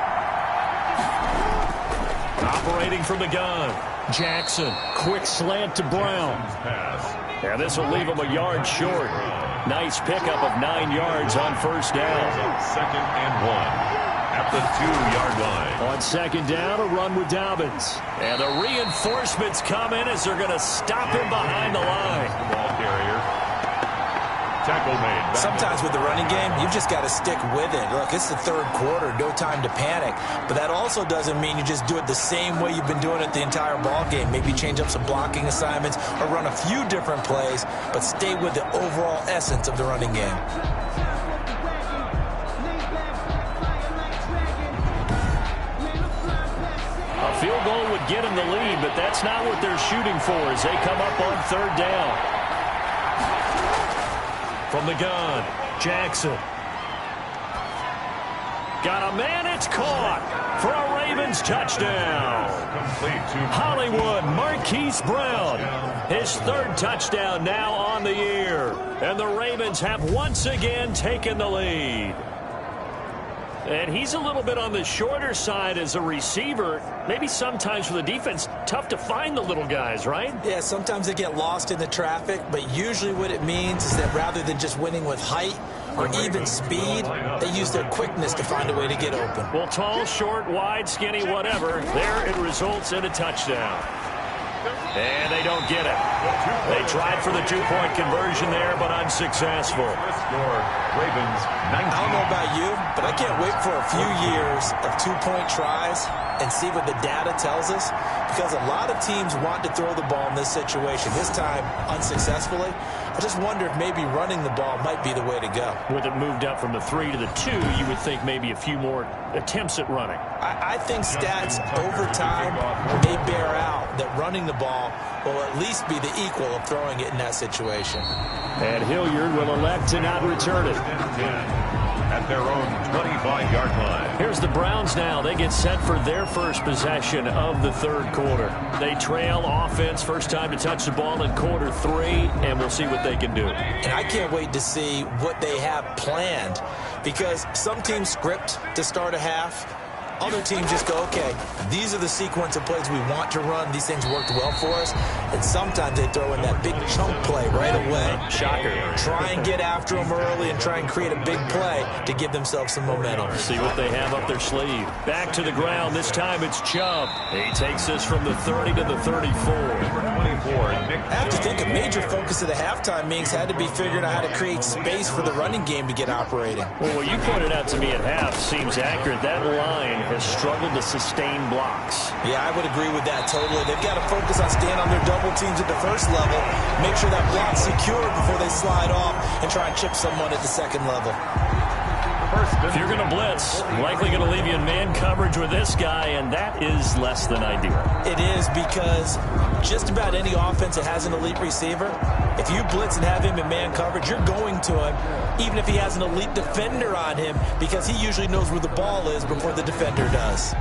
Operating from the gun. Jackson, quick slant to Brown. And this will leave him a yard short. Nice pickup of 9 yards on first down. 2nd and 1 at the 2-yard line. On second down, a run with Dobbins. And the reinforcements come in as they're going to stop him behind the line. Ball carrier. Tackle made. Sometimes with the running game, you've just got to stick with it. Look, it's the third quarter, no time to panic. But that also doesn't mean you just do it the same way you've been doing it the entire ball game. Maybe change up some blocking assignments or run a few different plays, but stay with the overall essence of the running game. A field goal would get him the lead, but that's not what they're shooting for as they come up on third down. From the gun, Jackson. Got a man, it's caught for a Ravens touchdown. Hollywood Marquise Brown, his third touchdown now on the year. And the Ravens have once again taken the lead. And he's a little bit on the shorter side as a receiver. Maybe sometimes for the defense, tough to find the little guys, right? Yeah, sometimes they get lost in the traffic, but usually what it means is that rather than just winning with height or even speed, they use their quickness to find a way to get open. Well, tall, short, wide, skinny, whatever, there it results in a touchdown. And they don't get it. They tried for the two-point conversion there, but unsuccessful. Ravens 19. I don't know about you, but I can't wait for a few years of two-point tries and see what the data tells us, because a lot of teams want to throw the ball in this situation. This time, unsuccessfully. I just wonder if maybe running the ball might be the way to go. With it moved up from the 3 to the 2, you would think maybe a few more attempts at running. I think stats over time may bear out that running the ball will at least be the equal of throwing it in that situation. And Hilliard will elect to not return it. At their own 25-yard line. Here's the Browns now. They get set for their first possession of the third quarter. They trail offense, first time to touch the ball in quarter 3, and we'll see what they can do. And I can't wait to see what they have planned, because some teams script to start a half. Other teams just go, okay, these are the sequence of plays we want to run. These things worked well for us. And sometimes they throw in that big chunk play right away. Shocker. Try and get after them early and try and create a big play to give themselves some momentum. See what they have up their sleeve. Back to the ground. This time it's Chubb. He takes this from the 30 to the 34. I have to think a major focus of the halftime meetings had to be figuring out how to create space for the running game to get operating. Well, what you pointed out to me at half seems accurate. That line has struggled to sustain blocks. Yeah, I would agree with that totally. They've got to focus on staying on their double teams at the first level, make sure that block's secured before they slide off and try and chip someone at the second level. If you're going to blitz, likely going to leave you in man coverage with this guy, and that is less than ideal. It is, because just about any offense that has an elite receiver, if you blitz and have him in man coverage, you're going to him, even if he has an elite defender on him, because he usually knows where the ball is before the defender does.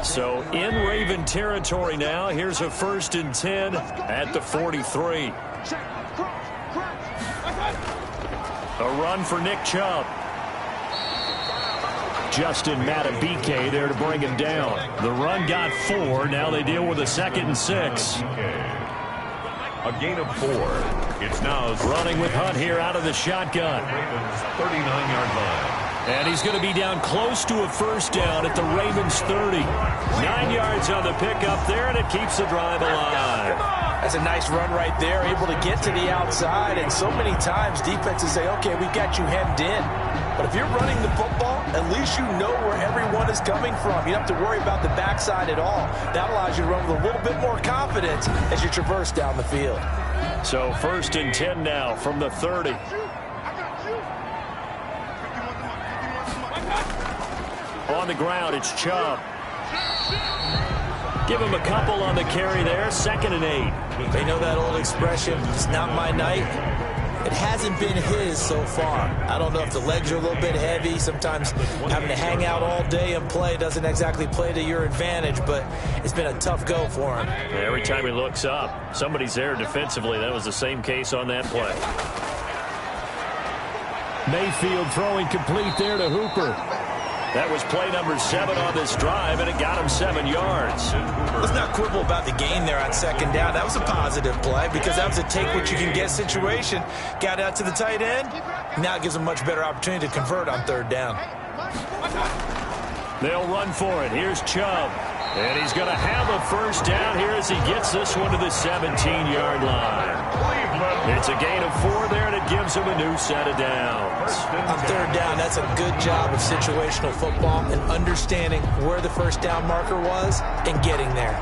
So in Raven territory now, here's a 1st and 10 at the 43. A run for Nick Chubb. Justin Matabike there to bring him down. The run got 4. Now they deal with a 2nd and 6. A gain of 4. It's now running with Hunt here out of the shotgun. Ravens 39-yard line. And he's going to be down close to a first down at the Ravens 30. 9 yards on the pickup there, and it keeps the drive alive. That's a nice run right there, able to get to the outside. And so many times defenses say, okay, we've got you hemmed in. But if you're running the football, at least you know where everyone is coming from. You don't have to worry about the backside at all. That allows you to run with a little bit more confidence as you traverse down the field. So 1st and 10 now from the 30. On the ground, it's Chubb. Give him a couple on the carry there. 2nd and 8. They know that old expression, it's not my night. It hasn't been his so far. I don't know if the legs are a little bit heavy. Sometimes having to hang out all day and play doesn't exactly play to your advantage, but it's been a tough go for him. Every time he looks up, somebody's there defensively. That was the same case on that play. Mayfield throwing complete there to Hooper. That was play number 7 on this drive, and it got him 7 yards. Let's not quibble about the gain there on second down. That was a positive play because that was a take-what-you-can-get situation. Got out to the tight end. Now it gives him a much better opportunity to convert on third down. They'll run for it. Here's Chubb. And he's going to have a first down here as he gets this one to the 17-yard line. It's a gain of 4 there, and it gives him a new set of downs. On third down, that's a good job of situational football and understanding where the first down marker was and getting there.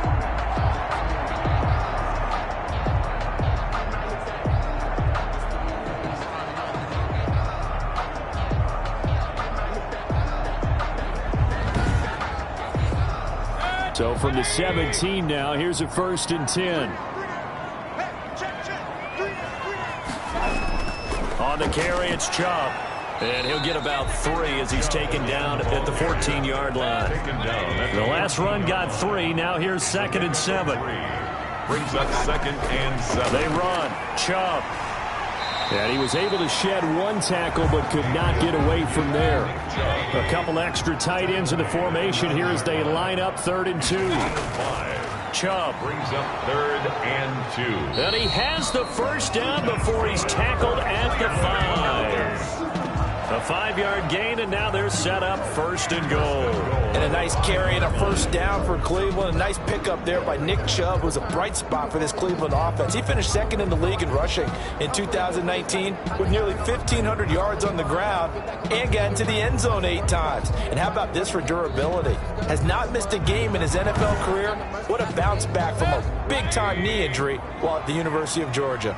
So from the 17 now, here's a 1st and 10. On the carry, it's Chubb. And he'll get about 3 as he's taken down at the 14-yard line. The last run got 3. Now here's 2nd and 7. Brings up 2nd and 7. They run. Chubb. And he was able to shed 1 tackle but could not get away from there. A couple extra tight ends in the formation here as they line up 3rd and 2. Chubb brings up 3rd and 2. And he has the first down before he's tackled at the 5. A 5-yard gain, and now they're set up 1st and goal. And a nice carry and a first down for Cleveland. A nice pickup there by Nick Chubb, who's a bright spot for this Cleveland offense. He finished 2nd in the league in rushing in 2019 with nearly 1,500 yards on the ground and got into the end zone 8 times. And how about this for durability? Has not missed a game in his NFL career. What a bounce back from a big-time knee injury while at the University of Georgia.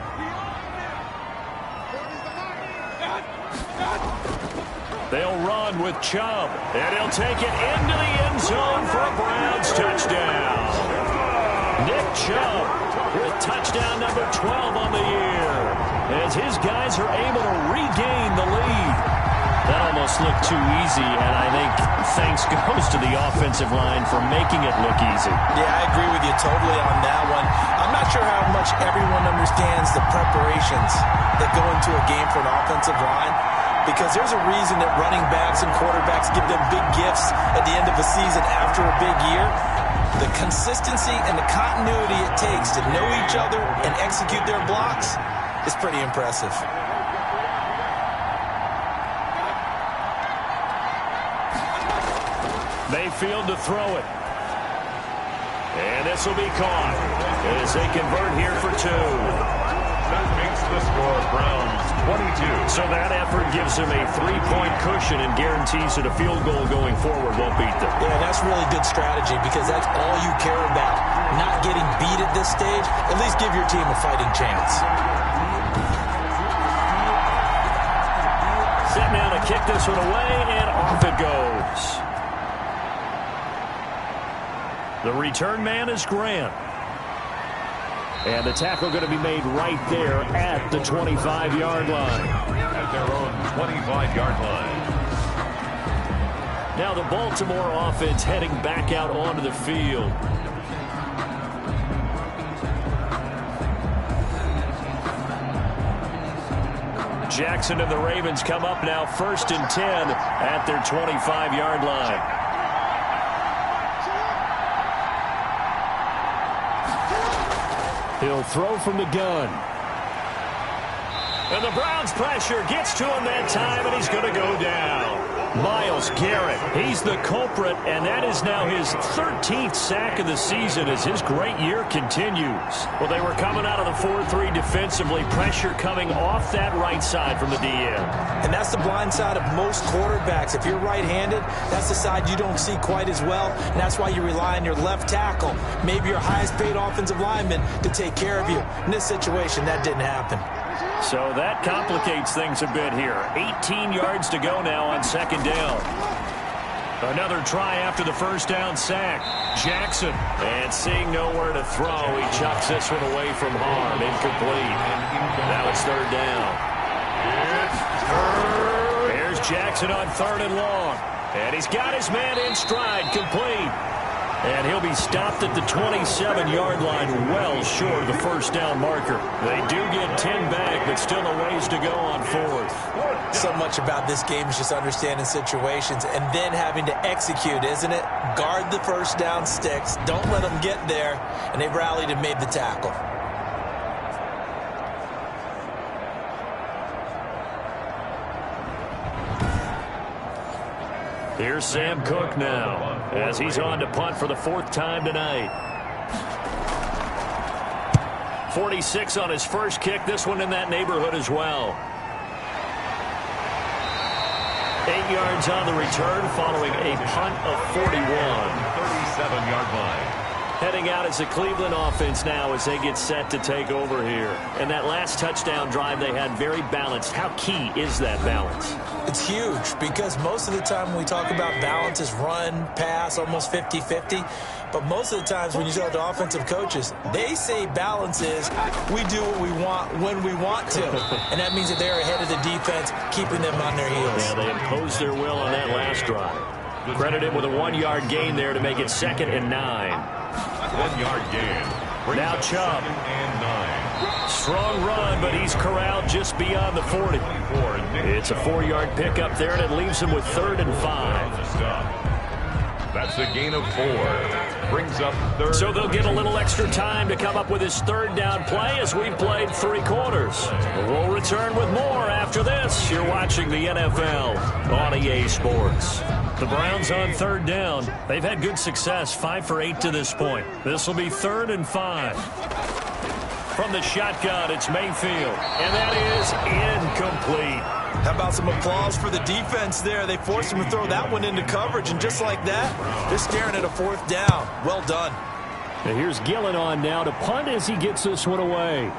They'll run with Chubb, and he'll take it into the end zone for a Browns touchdown. Nick Chubb with touchdown number 12 on the year as his guys are able to regain the lead. That almost looked too easy, and I think thanks goes to the offensive line for making it look easy. Yeah, I agree with you totally on that one. I'm not sure how much everyone understands the preparations that go into a game for an offensive line, because there's a reason that running backs and quarterbacks give them big gifts at the end of a season after a big year. The consistency and the continuity it takes to know each other and execute their blocks is pretty impressive. Mayfield to throw it. And this will be caught as they convert here for 2. That makes the score Browns 22. So that effort gives him a 3-point cushion and guarantees that a field goal going forward won't beat them. Yeah, that's really good strategy because that's all you care about. Not getting beat at this stage. At least give your team a fighting chance. Set now to kick this one away, and off it goes. The return man is Grant. And the tackle going to be made right there at the 25-yard line. At their own 25-yard line. Now the Baltimore offense heading back out onto the field. Jackson and the Ravens come up now 1st and 10 at their 25-yard line. He'll throw from the gun. And the Browns pressure gets to him that time, and he's going to go down. Myles Garrett, he's the culprit, and that is now his 13th sack of the season as his great year continues. Well, they were coming out of the 4-3 defensively, pressure coming off that right side from the DN. And that's the blind side of most quarterbacks. If you're right-handed, that's the side you don't see quite as well, and that's why you rely on your left tackle, maybe your highest-paid offensive lineman, to take care of you. In this situation, that didn't happen. So that complicates things a bit here. 18 yards to go now on 2nd down. Another try after the first down sack. Jackson, and seeing nowhere to throw, he chucks this one away from harm. Incomplete. Now it's 3rd down. Here's Jackson on 3rd and long. And he's got his man in stride, complete. And he'll be stopped at the 27-yard line, well short of the first down marker. They do get 10 back, but still a ways to go on fourth. So much about this game is just understanding situations and then having to execute, isn't it? Guard the first down sticks. Don't let them get there. And they rallied and made the tackle. Here's Sam Cook now, as he's on to punt for the 4th time tonight. 46 on his first kick, this one in that neighborhood as well. 8 yards on the return following a punt of 41. 37-yard line. Heading out as the Cleveland offense now as they get set to take over here. And that last touchdown drive they had very balanced. How key is that balance? It's huge because most of the time when we talk about balance is run, pass, almost 50-50. But most of the times when you talk to offensive coaches, they say balance is we do what we want when we want to. And that means that they're ahead of the defense, keeping them on their heels. Yeah, they imposed their will on that last drive. Credited with a 1-yard gain there to make it 2nd and 9. 1-yard gain. Now Chubb. 2nd and 9. Strong run, but he's corralled just beyond the 40. It's a 4-yard pickup there, and it leaves him with 3rd and 5. That's a gain of 4. Brings up 3rd. So they'll get a little extra time to come up with his 3rd down play as we've played 3 quarters. We'll return with more after this. You're watching the NFL on EA Sports. The Browns on 3rd down. They've had good success, 5 for 8 to this point. This will be 3rd and 5. From the shotgun, it's Mayfield, and that is incomplete. How about some applause for the defense there? They forced him to throw that one into coverage, and just like that, they're staring at a 4th down. Well done. And here's Gillen on now to punt as he gets this one away.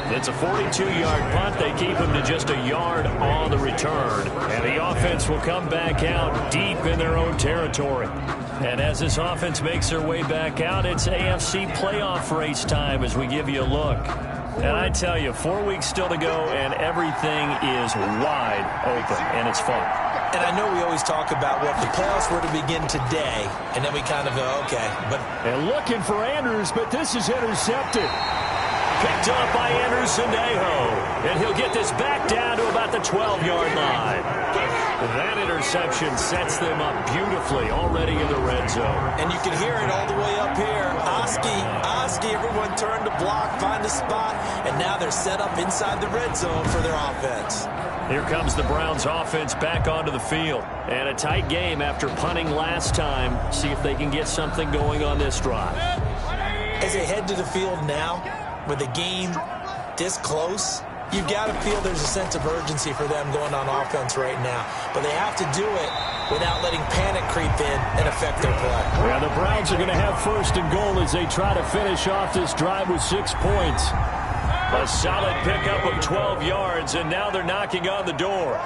It's a 42-yard punt. They keep him to just a yard on the return. And the offense will come back out deep in their own territory. And as this offense makes their way back out, it's AFC playoff race time as we give you a look. And I tell you, 4 weeks still to go, and everything is wide open, and it's fun. And I know we always talk about, well, if the playoffs were to begin today, and then we kind of go, okay. And looking for Andrews, but this is intercepted. Picked up by Andrew Sendejo. And he'll get this back down to about the 12-yard line. That interception sets them up beautifully already in the red zone. And you can hear it all the way up here. Oski, everyone turned to block, find a spot, and now they're set up inside the red zone for their offense. Here comes the Browns offense back onto the field. And a tight game after punting last time. See if they can get something going on this drive. As they head to the field now, with the game this close, you've got to feel there's a sense of urgency for them going on offense right now. But they have to do it without letting panic creep in and affect their play. Yeah, the Browns are going to have 1st and goal as they try to finish off this drive with 6 points. A solid pickup of 12 yards, and now they're knocking on the door.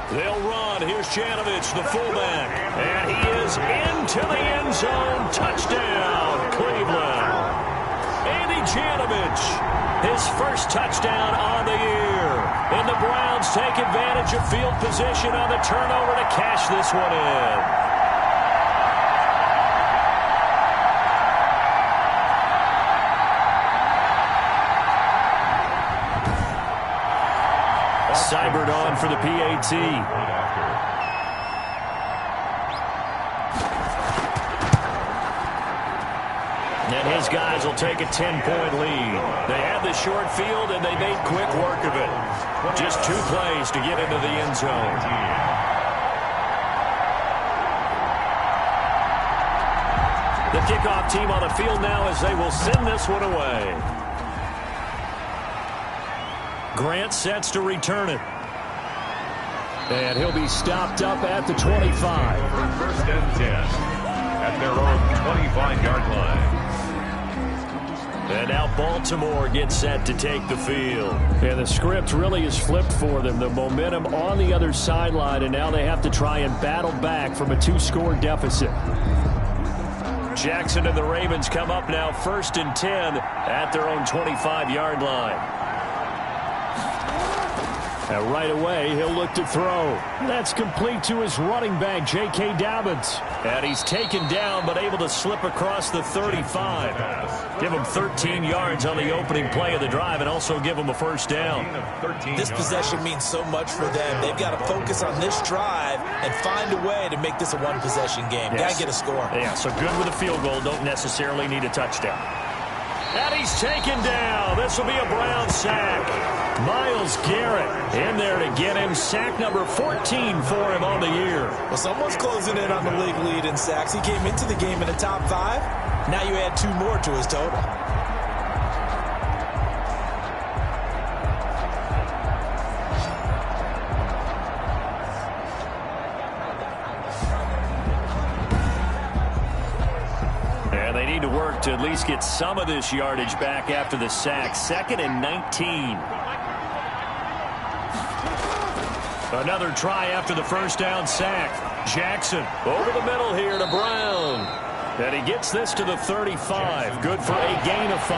They'll run. Here's Janovich, the fullback. And he is into the end zone. Touchdown, Cleveland. Andy Janovich, his first touchdown on the year. And the Browns take advantage of field position on the turnover to cash this one in. Seibert on for the PAT. And his guys will take a 10-point lead. They had the short field, and they made quick work of it. Just 2 plays to get into the end zone. The kickoff team on the field now as they will send this one away. Grant sets to return it. And he'll be stopped up at the 25. 1st and 10 at their own 25-yard line. And now Baltimore gets set to take the field. And the script really is flipped for them. The momentum on the other sideline, and now they have to try and battle back from a 2-score deficit. Jackson and the Ravens come up now 1st and 10 at their own 25-yard line. And right away, he'll look to throw. That's complete to his running back, J.K. Dobbins. And he's taken down, but able to slip across the 35. Give him 13 yards on the opening play of the drive and also give him a first down. This possession means so much for them. They've got to focus on this drive and find a way to make this a one-possession game. Yes. Got to get a score. Yeah, so good with a field goal. Don't necessarily need a touchdown. And he's taken down. This will be a Brown sack. Myles Garrett in there to get him. Sack number 14 for him on the year. Well, someone's closing in on the league lead in sacks. He came into the game in the top 5. Now you add 2 more to his total. To work to at least get some of this yardage back after the sack. 2nd and 19. Another try after the first down sack. Jackson over the middle here to Brown. And he gets this to the 35. Good for a gain of 5.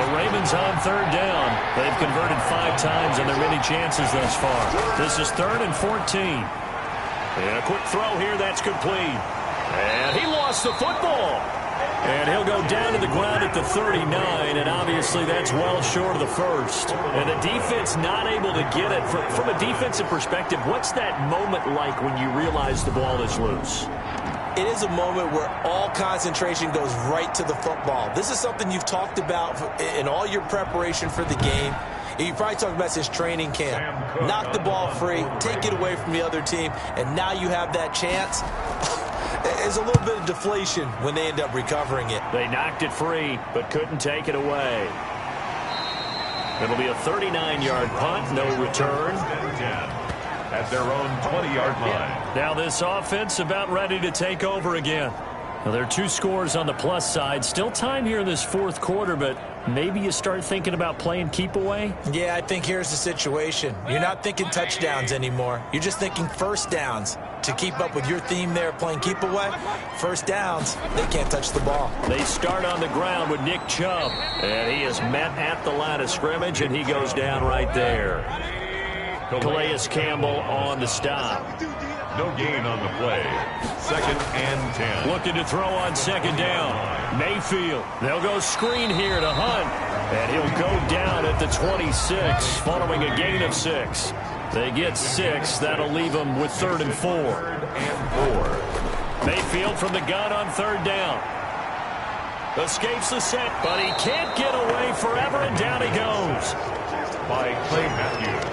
The Ravens on 3rd down. They've converted 5 times on their many chances thus far. This is 3rd and 14. And a quick throw here. That's complete. And he lost the football. And he'll go down to the ground at the 39, and obviously that's well short of the first. And the defense not able to get it. From a defensive perspective, what's that moment like when you realize the ball is loose? It is a moment where all concentration goes right to the football. This is something you've talked about in all your preparation for the game. You probably talked about since training camp. Knock the ball free, take it away from the other team, and now you have that chance. There's a little bit of deflation when they end up recovering it. They knocked it free, but couldn't take it away. It'll be a 39-yard punt, no return. At their own 20-yard line. Now this offense about ready to take over again. Now there are 2 scores on the plus side. Still time here in this 4th quarter, but maybe you start thinking about playing keep away? Yeah, I think here's the situation. You're not thinking touchdowns anymore. You're just thinking first downs. To keep up with your theme there, playing keep away, first downs, they can't touch the ball. They start on the ground with Nick Chubb, and he is met at the line of scrimmage, and he goes down right there. Calais Campbell on the stop. No gain on the play. 2nd and 10. Looking to throw on 2nd down. Mayfield. They'll go screen here to Hunt, and he'll go down at the 26 following a gain of 6. They get 6. That'll leave them with 3rd and 4. Mayfield from the gun on 3rd down. Escapes the set, but he can't get away forever, and down he goes. By Clay Matthews.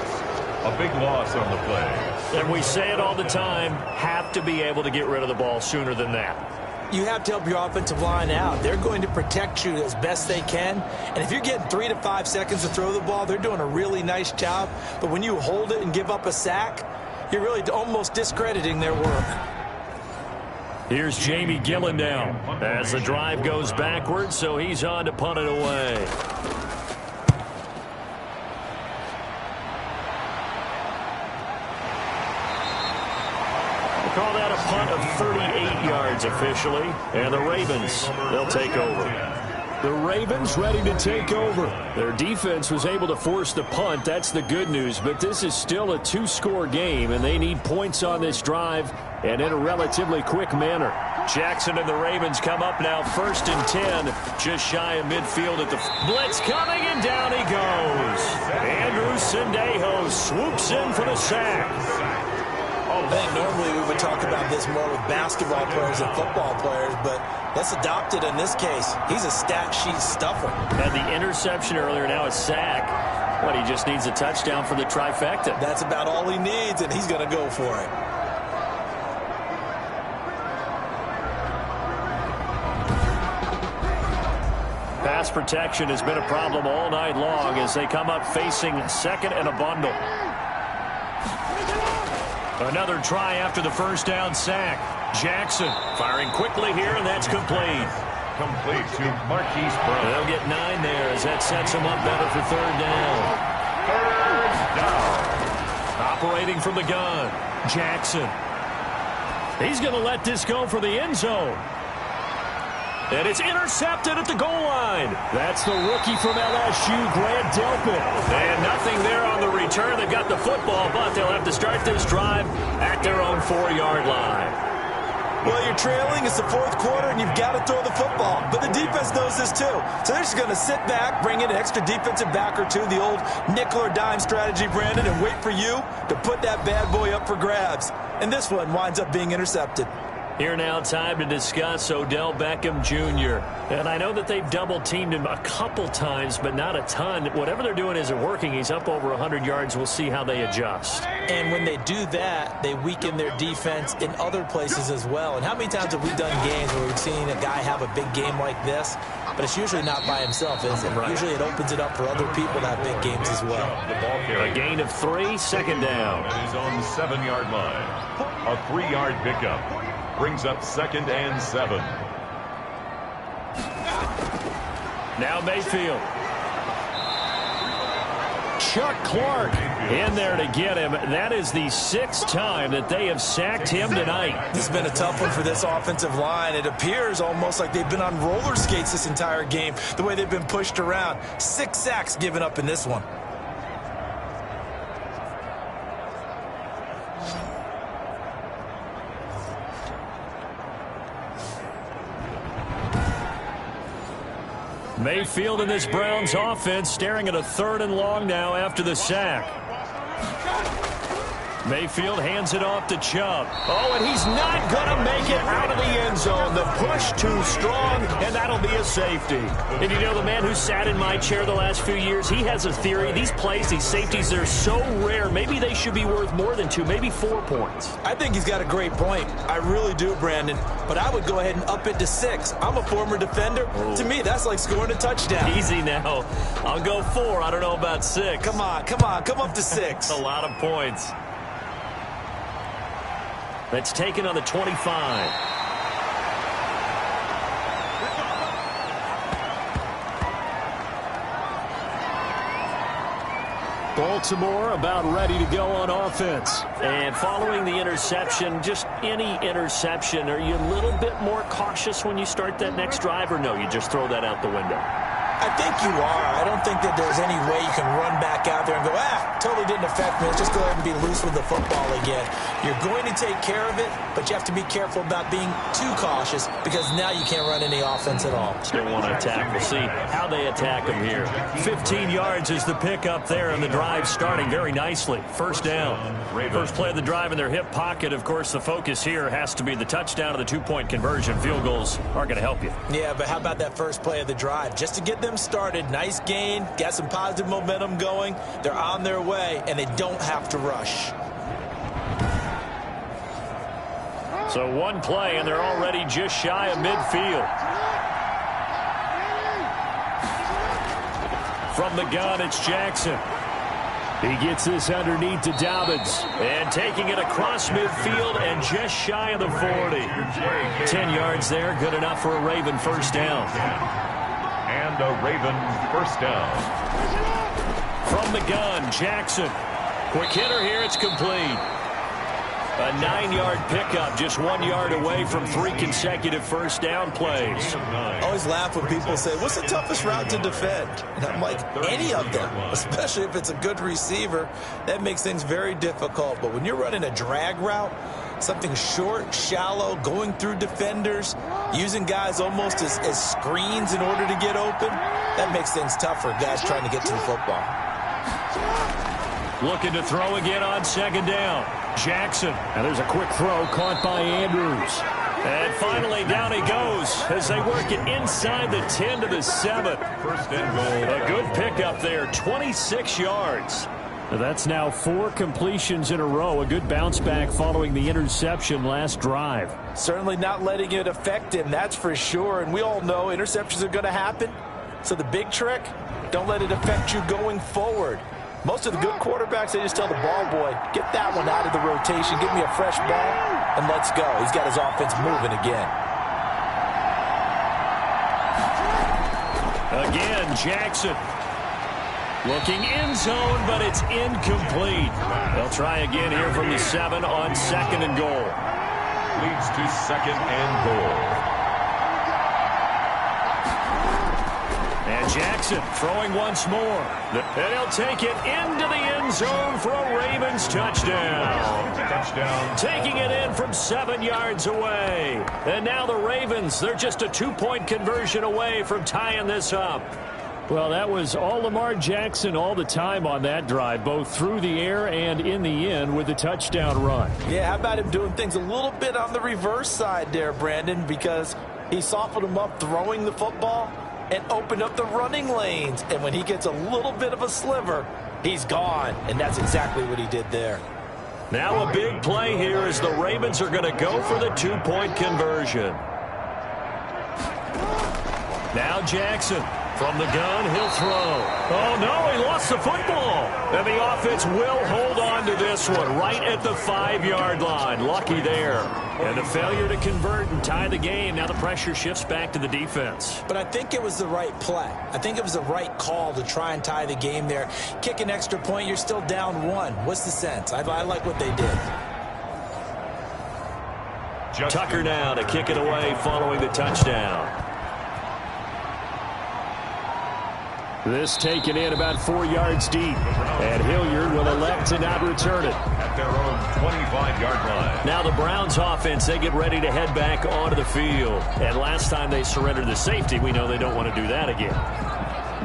A big loss on the play. And we say it all the time, have to be able to get rid of the ball sooner than that. You have to help your offensive line out. They're going to protect you as best they can. And if you're getting 3 to 5 seconds to throw the ball, they're doing a really nice job. But when you hold it and give up a sack, you're really almost discrediting their work. Here's Jamie Gillen now as the drive goes backwards, so he's on to punt it away. Call that a punt of 38 yards officially, and the Ravens, they'll take over. The Ravens ready to take over. Their defense was able to force the punt. That's the good news, but this is still a 2-score game, and they need points on this drive and in a relatively quick manner. Jackson and the Ravens come up now 1st and 10, just shy of midfield at the blitz coming, and down he goes. Andrew Sendejo swoops in for the sack. I think normally we would talk about this more with basketball players and football players, but let's adopt it in this case. He's a stat sheet stuffer. Had the interception earlier, now a sack. What, he just needs a touchdown for the trifecta. That's about all he needs, and he's going to go for it. Pass protection has been a problem all night long as they come up facing 2nd and a bundle. Another try after the first down sack. Jackson firing quickly here, and that's complete. Complete to Marquise Brown. They'll get 9 there as that sets them up better for 3rd down. 3rd down. Operating from the gun, Jackson. He's going to let this go for the end zone. And it's intercepted at the goal line. That's the rookie from LSU, Grant Delpit. And nothing there on the return. They've got the football, but they'll have to start this drive at their own 4-yard line. Well, you're trailing. It's the fourth quarter, and you've got to throw the football. But the defense knows this, too. So they're just going to sit back, bring in an extra defensive back or two, the old nickel or dime strategy, Brandon, and wait for you to put that bad boy up for grabs. And this one winds up being intercepted. Here now, time to discuss Odell Beckham Jr. And I know that they've double-teamed him a couple times, but not a ton. Whatever they're doing isn't working. He's up over 100 yards. We'll see how they adjust. And when they do that, they weaken their defense in other places as well. And how many times have we done games where we've seen a guy have a big game like this? But it's usually not by himself, is it? Right. Usually it opens it up for other people to have big games as well. A gain of 3, second down. At his own 7-yard line. A 3-yard pickup. Brings up 2nd and 7. Now Mayfield. Chuck Clark in there to get him. That is the 6th time that they have sacked him tonight. This has been a tough one for this offensive line. It appears almost like they've been on roller skates this entire game, the way they've been pushed around. 6 sacks given up in this one. Mayfield in this Browns offense staring at a 3rd and long now after the sack. Mayfield hands it off to Chubb. Oh, and he's not going to make it out of the end zone. The push too strong, and that'll be a safety. And you know, the man who sat in my chair the last few years, he has a theory. These plays, these safeties, they're so rare. Maybe they should be worth more than 2, maybe 4 points. I think he's got a great point. I really do, Brandon. But I would go ahead and up it to 6. I'm a former defender. Oh. To me, that's like scoring a touchdown. Easy now. I'll go 4. I don't know about 6. Come on. Come up to 6. A lot of points. That's taken on the 25. Baltimore about ready to go on offense. And following the interception, just any interception, are you a little bit more cautious when you start that next drive, or no, you just throw that out the window? I think you are. I don't think that there's any way you can run back out there and go, totally didn't affect me. Let's just go ahead and be loose with the football again. You're going to take care of it, but you have to be careful about being too cautious because now you can't run any offense at all. Still want to attack. We'll see how they attack them here. 15 yards is the pickup there, and the drive starting very nicely. First down. First play of the drive in their hip pocket. Of course, the focus here has to be the touchdown of the 2-point conversion. Field goals aren't going to help you. Yeah, but how about that first play of the drive? Just to get them started, nice gain, got some positive momentum going. They're on their way, and they don't have to rush. So one play, and they're already just shy of midfield. From the gun, it's Jackson. He gets this underneath to Dobbins. And taking it across midfield and just shy of the 40. 10 yards there, good enough for a Raven first down. And a Raven first down. From the gun, Jackson. Quick hitter here, it's complete. A 9-yard pickup, just 1 yard away from 3 consecutive first down plays. I always laugh when people say, what's the toughest route to defend? And I'm like, any of them, especially if it's a good receiver. That makes things very difficult. But when you're running a drag route, something short, shallow, going through defenders, using guys almost as screens in order to get open, that makes things tough for guys trying to get to the football. Looking to throw again on second down. Jackson. And there's a quick throw caught by Andrews. And finally down he goes as they work it inside the 10 to the 7. First and goal. A good pickup there, 26 yards. That's now 4 completions in a row. A good bounce back following the interception last drive. Certainly not letting it affect him, that's for sure. And we all know interceptions are going to happen. So the big trick, don't let it affect you going forward. Most of the good quarterbacks, they just tell the ball boy, get that one out of the rotation, give me a fresh ball, and let's go. He's got his offense moving again. Again, Jackson. Looking end zone, but it's incomplete. They'll try again here from the 7 on second and goal. Leads to second and goal. And Jackson throwing once more. And he'll take it into the end zone for a Ravens touchdown. Taking it in from 7 yards away. And now the Ravens, they're just a 2-point conversion away from tying this up. Well, that was all Lamar Jackson all the time on that drive, both through the air and in the end with the touchdown run. Yeah, how about him doing things a little bit on the reverse side there, Brandon, because he softened him up throwing the football and opened up the running lanes. And when he gets a little bit of a sliver, he's gone. And that's exactly what he did there. Now a big play here as the Ravens are going to go for the 2-point conversion. Now Jackson. From the gun, he'll throw. Oh, no, he lost the football. And the offense will hold on to this one right at the 5-yard line. Lucky there. And a failure to convert and tie the game. Now the pressure shifts back to the defense. But I think it was the right play. I think it was the right call to try and tie the game there. Kick an extra point, you're still down 1. What's the sense? I like what they did. Tucker now to kick it away following the touchdown. This taken in about 4 yards deep. And Hilliard will elect to not return it. At their own 25-yard line. Now the Browns offense, they get ready to head back onto the field. And last time they surrendered the safety, we know they don't want to do that again.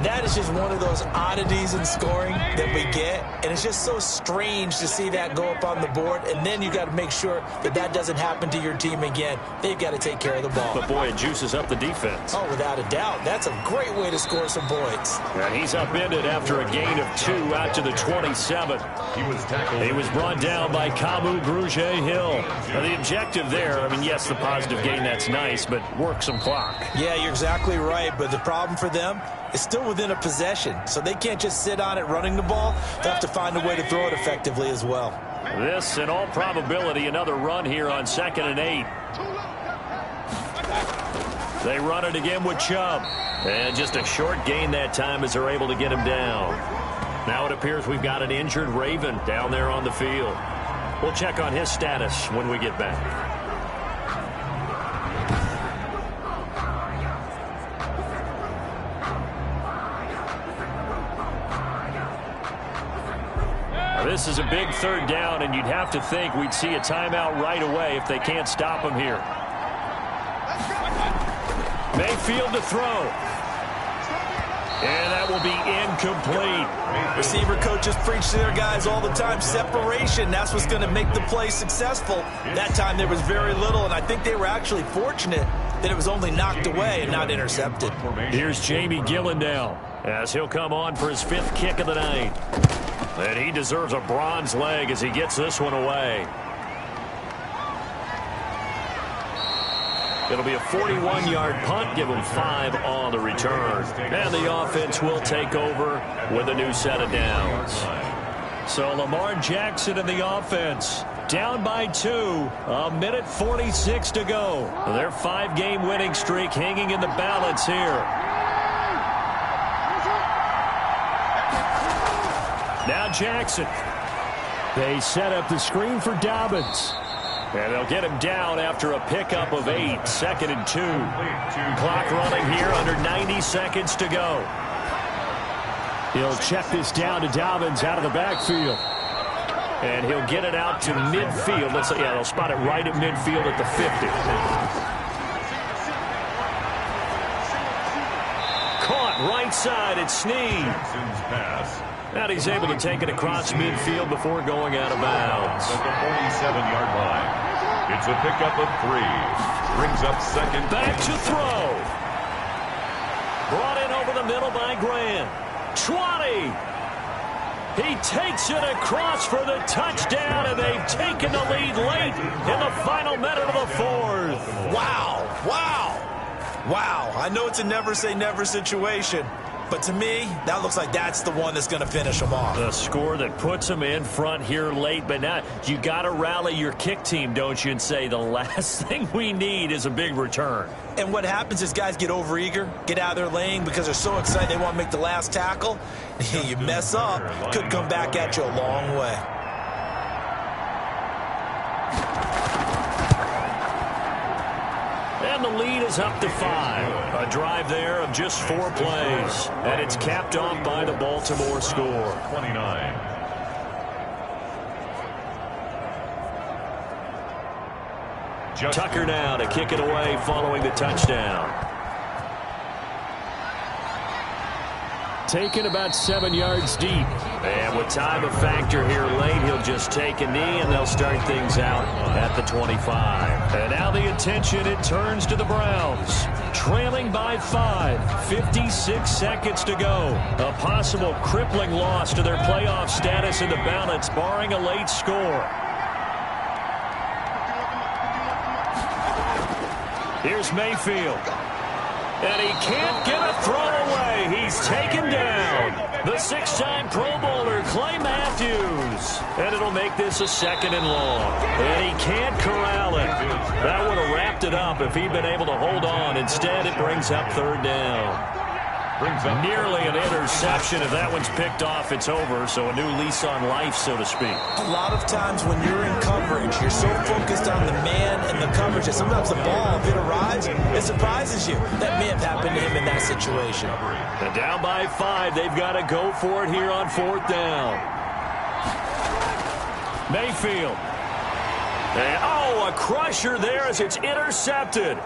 That is just one of those oddities in scoring that we get, and it's just so strange to see that go up on the board, and then you got to make sure that that doesn't happen to your team again. They've got to take care of the ball. But, boy, it juices up the defense. Oh, without a doubt. That's a great way to score some points. And he's upended after a gain of 2 out to the 27. He was tackled. He was brought down by Kamu Grugier-Hill. Now, the objective there, I mean, yes, the positive gain, that's nice, but work some clock. Yeah, you're exactly right, but the problem for them is still within a possession, so they can't just sit on it running the ball. They'll have to find a way to throw it effectively as well. This, in all probability, another run here on 2nd and 8. They run it again with Chubb. And just a short gain that time as they're able to get him down. Now it appears we've got an injured Raven down there on the field. We'll check on his status when we get back. This is a big 3rd down, and you'd have to think we'd see a timeout right away if they can't stop him here. Mayfield to throw. And that will be incomplete. Receiver coaches preach to their guys all the time. Separation, that's what's going to make the play successful. That time there was very little, and I think they were actually fortunate that it was only knocked away and not intercepted. Here's Jamie Gillen now as he'll come on for his 5th kick of the night. And he deserves a bronze leg as he gets this one away. It'll be a 41-yard punt, give him 5 on the return. And the offense will take over with a new set of downs. So Lamar Jackson and the offense down by 2, a minute 46 to go. Their 5-game winning streak hanging in the balance here. Now Jackson. They set up the screen for Dobbins. And they'll get him down after a pickup of 8, 2nd and 2. Clock running here, under 90 seconds to go. He'll check this down to Dobbins out of the backfield. And he'll get it out to midfield. Yeah, they'll spot it right at midfield at the 50. Caught right side, it's Snead. Now he's able to take it across midfield before going out of bounds. At the 47-yard line. It's a pickup of 3. Brings up 2nd. Back to throw. Brought in over the middle by Grant. 20. He takes it across for the touchdown, and they've taken the lead late in the final minute of the 4th. Wow. Wow. Wow. I know it's a never-say-never situation, but to me, that looks like that's the one that's going to finish them off. The score that puts them in front here late, but now you got to rally your kick team, don't you, and say the last thing we need is a big return. And what happens is guys get overeager, get out of their lane because they're so excited they want to make the last tackle. You mess up, could come back at you a long way. And the the lead is up to 5. A drive there of just 4 plays. And it's capped off by the Baltimore score. 29. Tucker now to kick it away following the touchdown. Taken about 7 yards deep. And with time a factor here late, he'll just take a knee, and they'll start things out at the 25. And now the attention, it turns to the Browns. Trailing by 5, 56 seconds to go. A possible crippling loss to their playoff status in the balance, barring a late score. Here's Mayfield. And he can't get a throw away. He's taken down. The 6-time Pro Bowler, Clay Matthews. And it'll make this a 2nd and long. And he can't corral it. That would have wrapped it up if he'd been able to hold on. Instead, it brings up 3rd down. Nearly an interception. If that one's picked off, it's over. So a new lease on life, so to speak. A lot of times when you're in coverage, you're so focused on the man and the coverage that sometimes the ball, if it arrives, it surprises you. That may have happened to him in that situation. And down by 5, they've got to go for it here on 4th down. Mayfield. And, a crusher there as it's intercepted.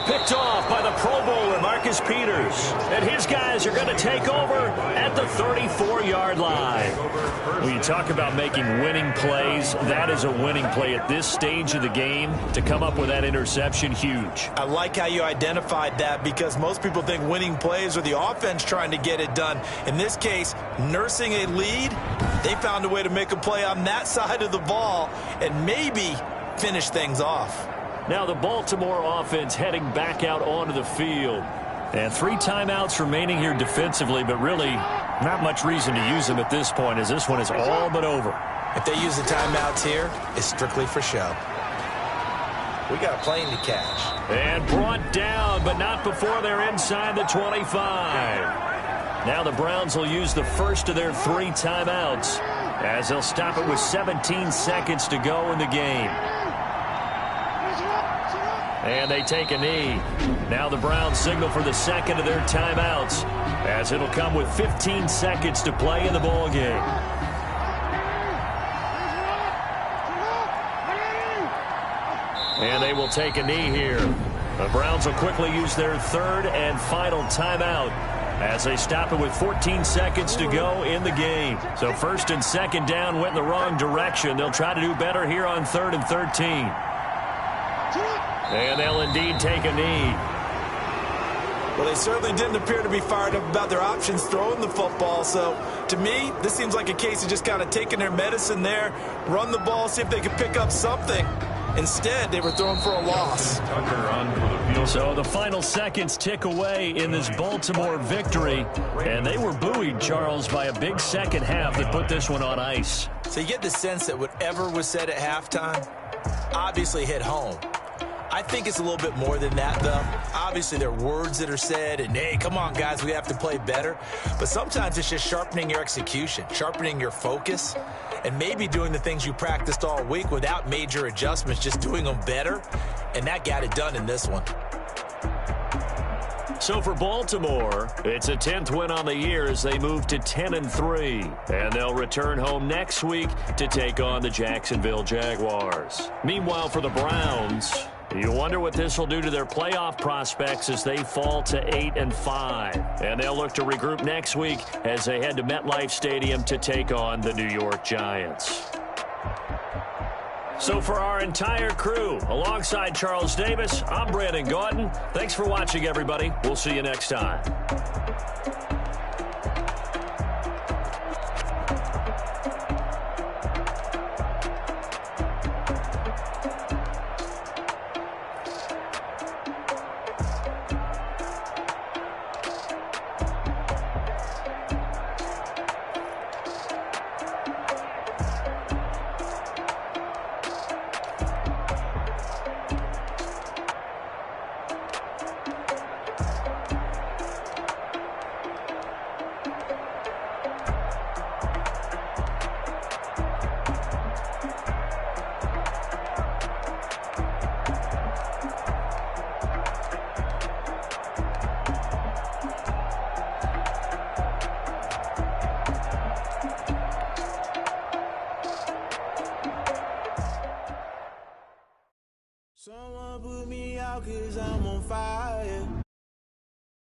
Picked off by the Pro Bowler, Marcus Peters. And his guys are going to take over at the 34-yard line. When you talk about making winning plays, that is a winning play at this stage of the game. To come up with that interception, huge. I like how you identified that, because most people think winning plays are the offense trying to get it done. In this case, nursing a lead, they found a way to make a play on that side of the ball and maybe finish things off. Now the Baltimore offense heading back out onto the field. And 3 timeouts remaining here defensively, but really not much reason to use them at this point, as this one is all but over. If they use the timeouts here, it's strictly for show. We got a plane to catch. And brought down, but not before they're inside the 25. Now the Browns will use the first of their 3 timeouts, as they'll stop it with 17 seconds to go in the game. And they take a knee. Now the Browns signal for the 2nd of their timeouts, as it'll come with 15 seconds to play in the ballgame. And they will take a knee here. The Browns will quickly use their 3rd and final timeout, as they stop it with 14 seconds to go in the game. So 1st and 2nd down went in the wrong direction. They'll try to do better here on 3rd and 13. And they'll indeed take a knee. Well, they certainly didn't appear to be fired up about their options throwing the football. So, to me, this seems like a case of just kind of taking their medicine there, run the ball, see if they can pick up something. Instead, they were throwing for a loss. So the final seconds tick away in this Baltimore victory. And they were buoyed, Charles, by a big second half that put this one on ice. So you get the sense that whatever was said at halftime obviously hit home. I think it's a little bit more than that, though. Obviously, there are words that are said, and, hey, come on, guys, we have to play better. But sometimes it's just sharpening your execution, sharpening your focus, and maybe doing the things you practiced all week without major adjustments, just doing them better. And that got it done in this one. So for Baltimore, it's a 10th win on the year as they move to 10-3. And they'll return home next week to take on the Jacksonville Jaguars. Meanwhile, for the Browns, you wonder what this will do to their playoff prospects as they fall to 8-5. And they'll look to regroup next week as they head to MetLife Stadium to take on the New York Giants. So for our entire crew, alongside Charles Davis, I'm Brandon Gaudin. Thanks for watching, everybody. We'll see you next time. Someone put me out 'cause I'm on fire.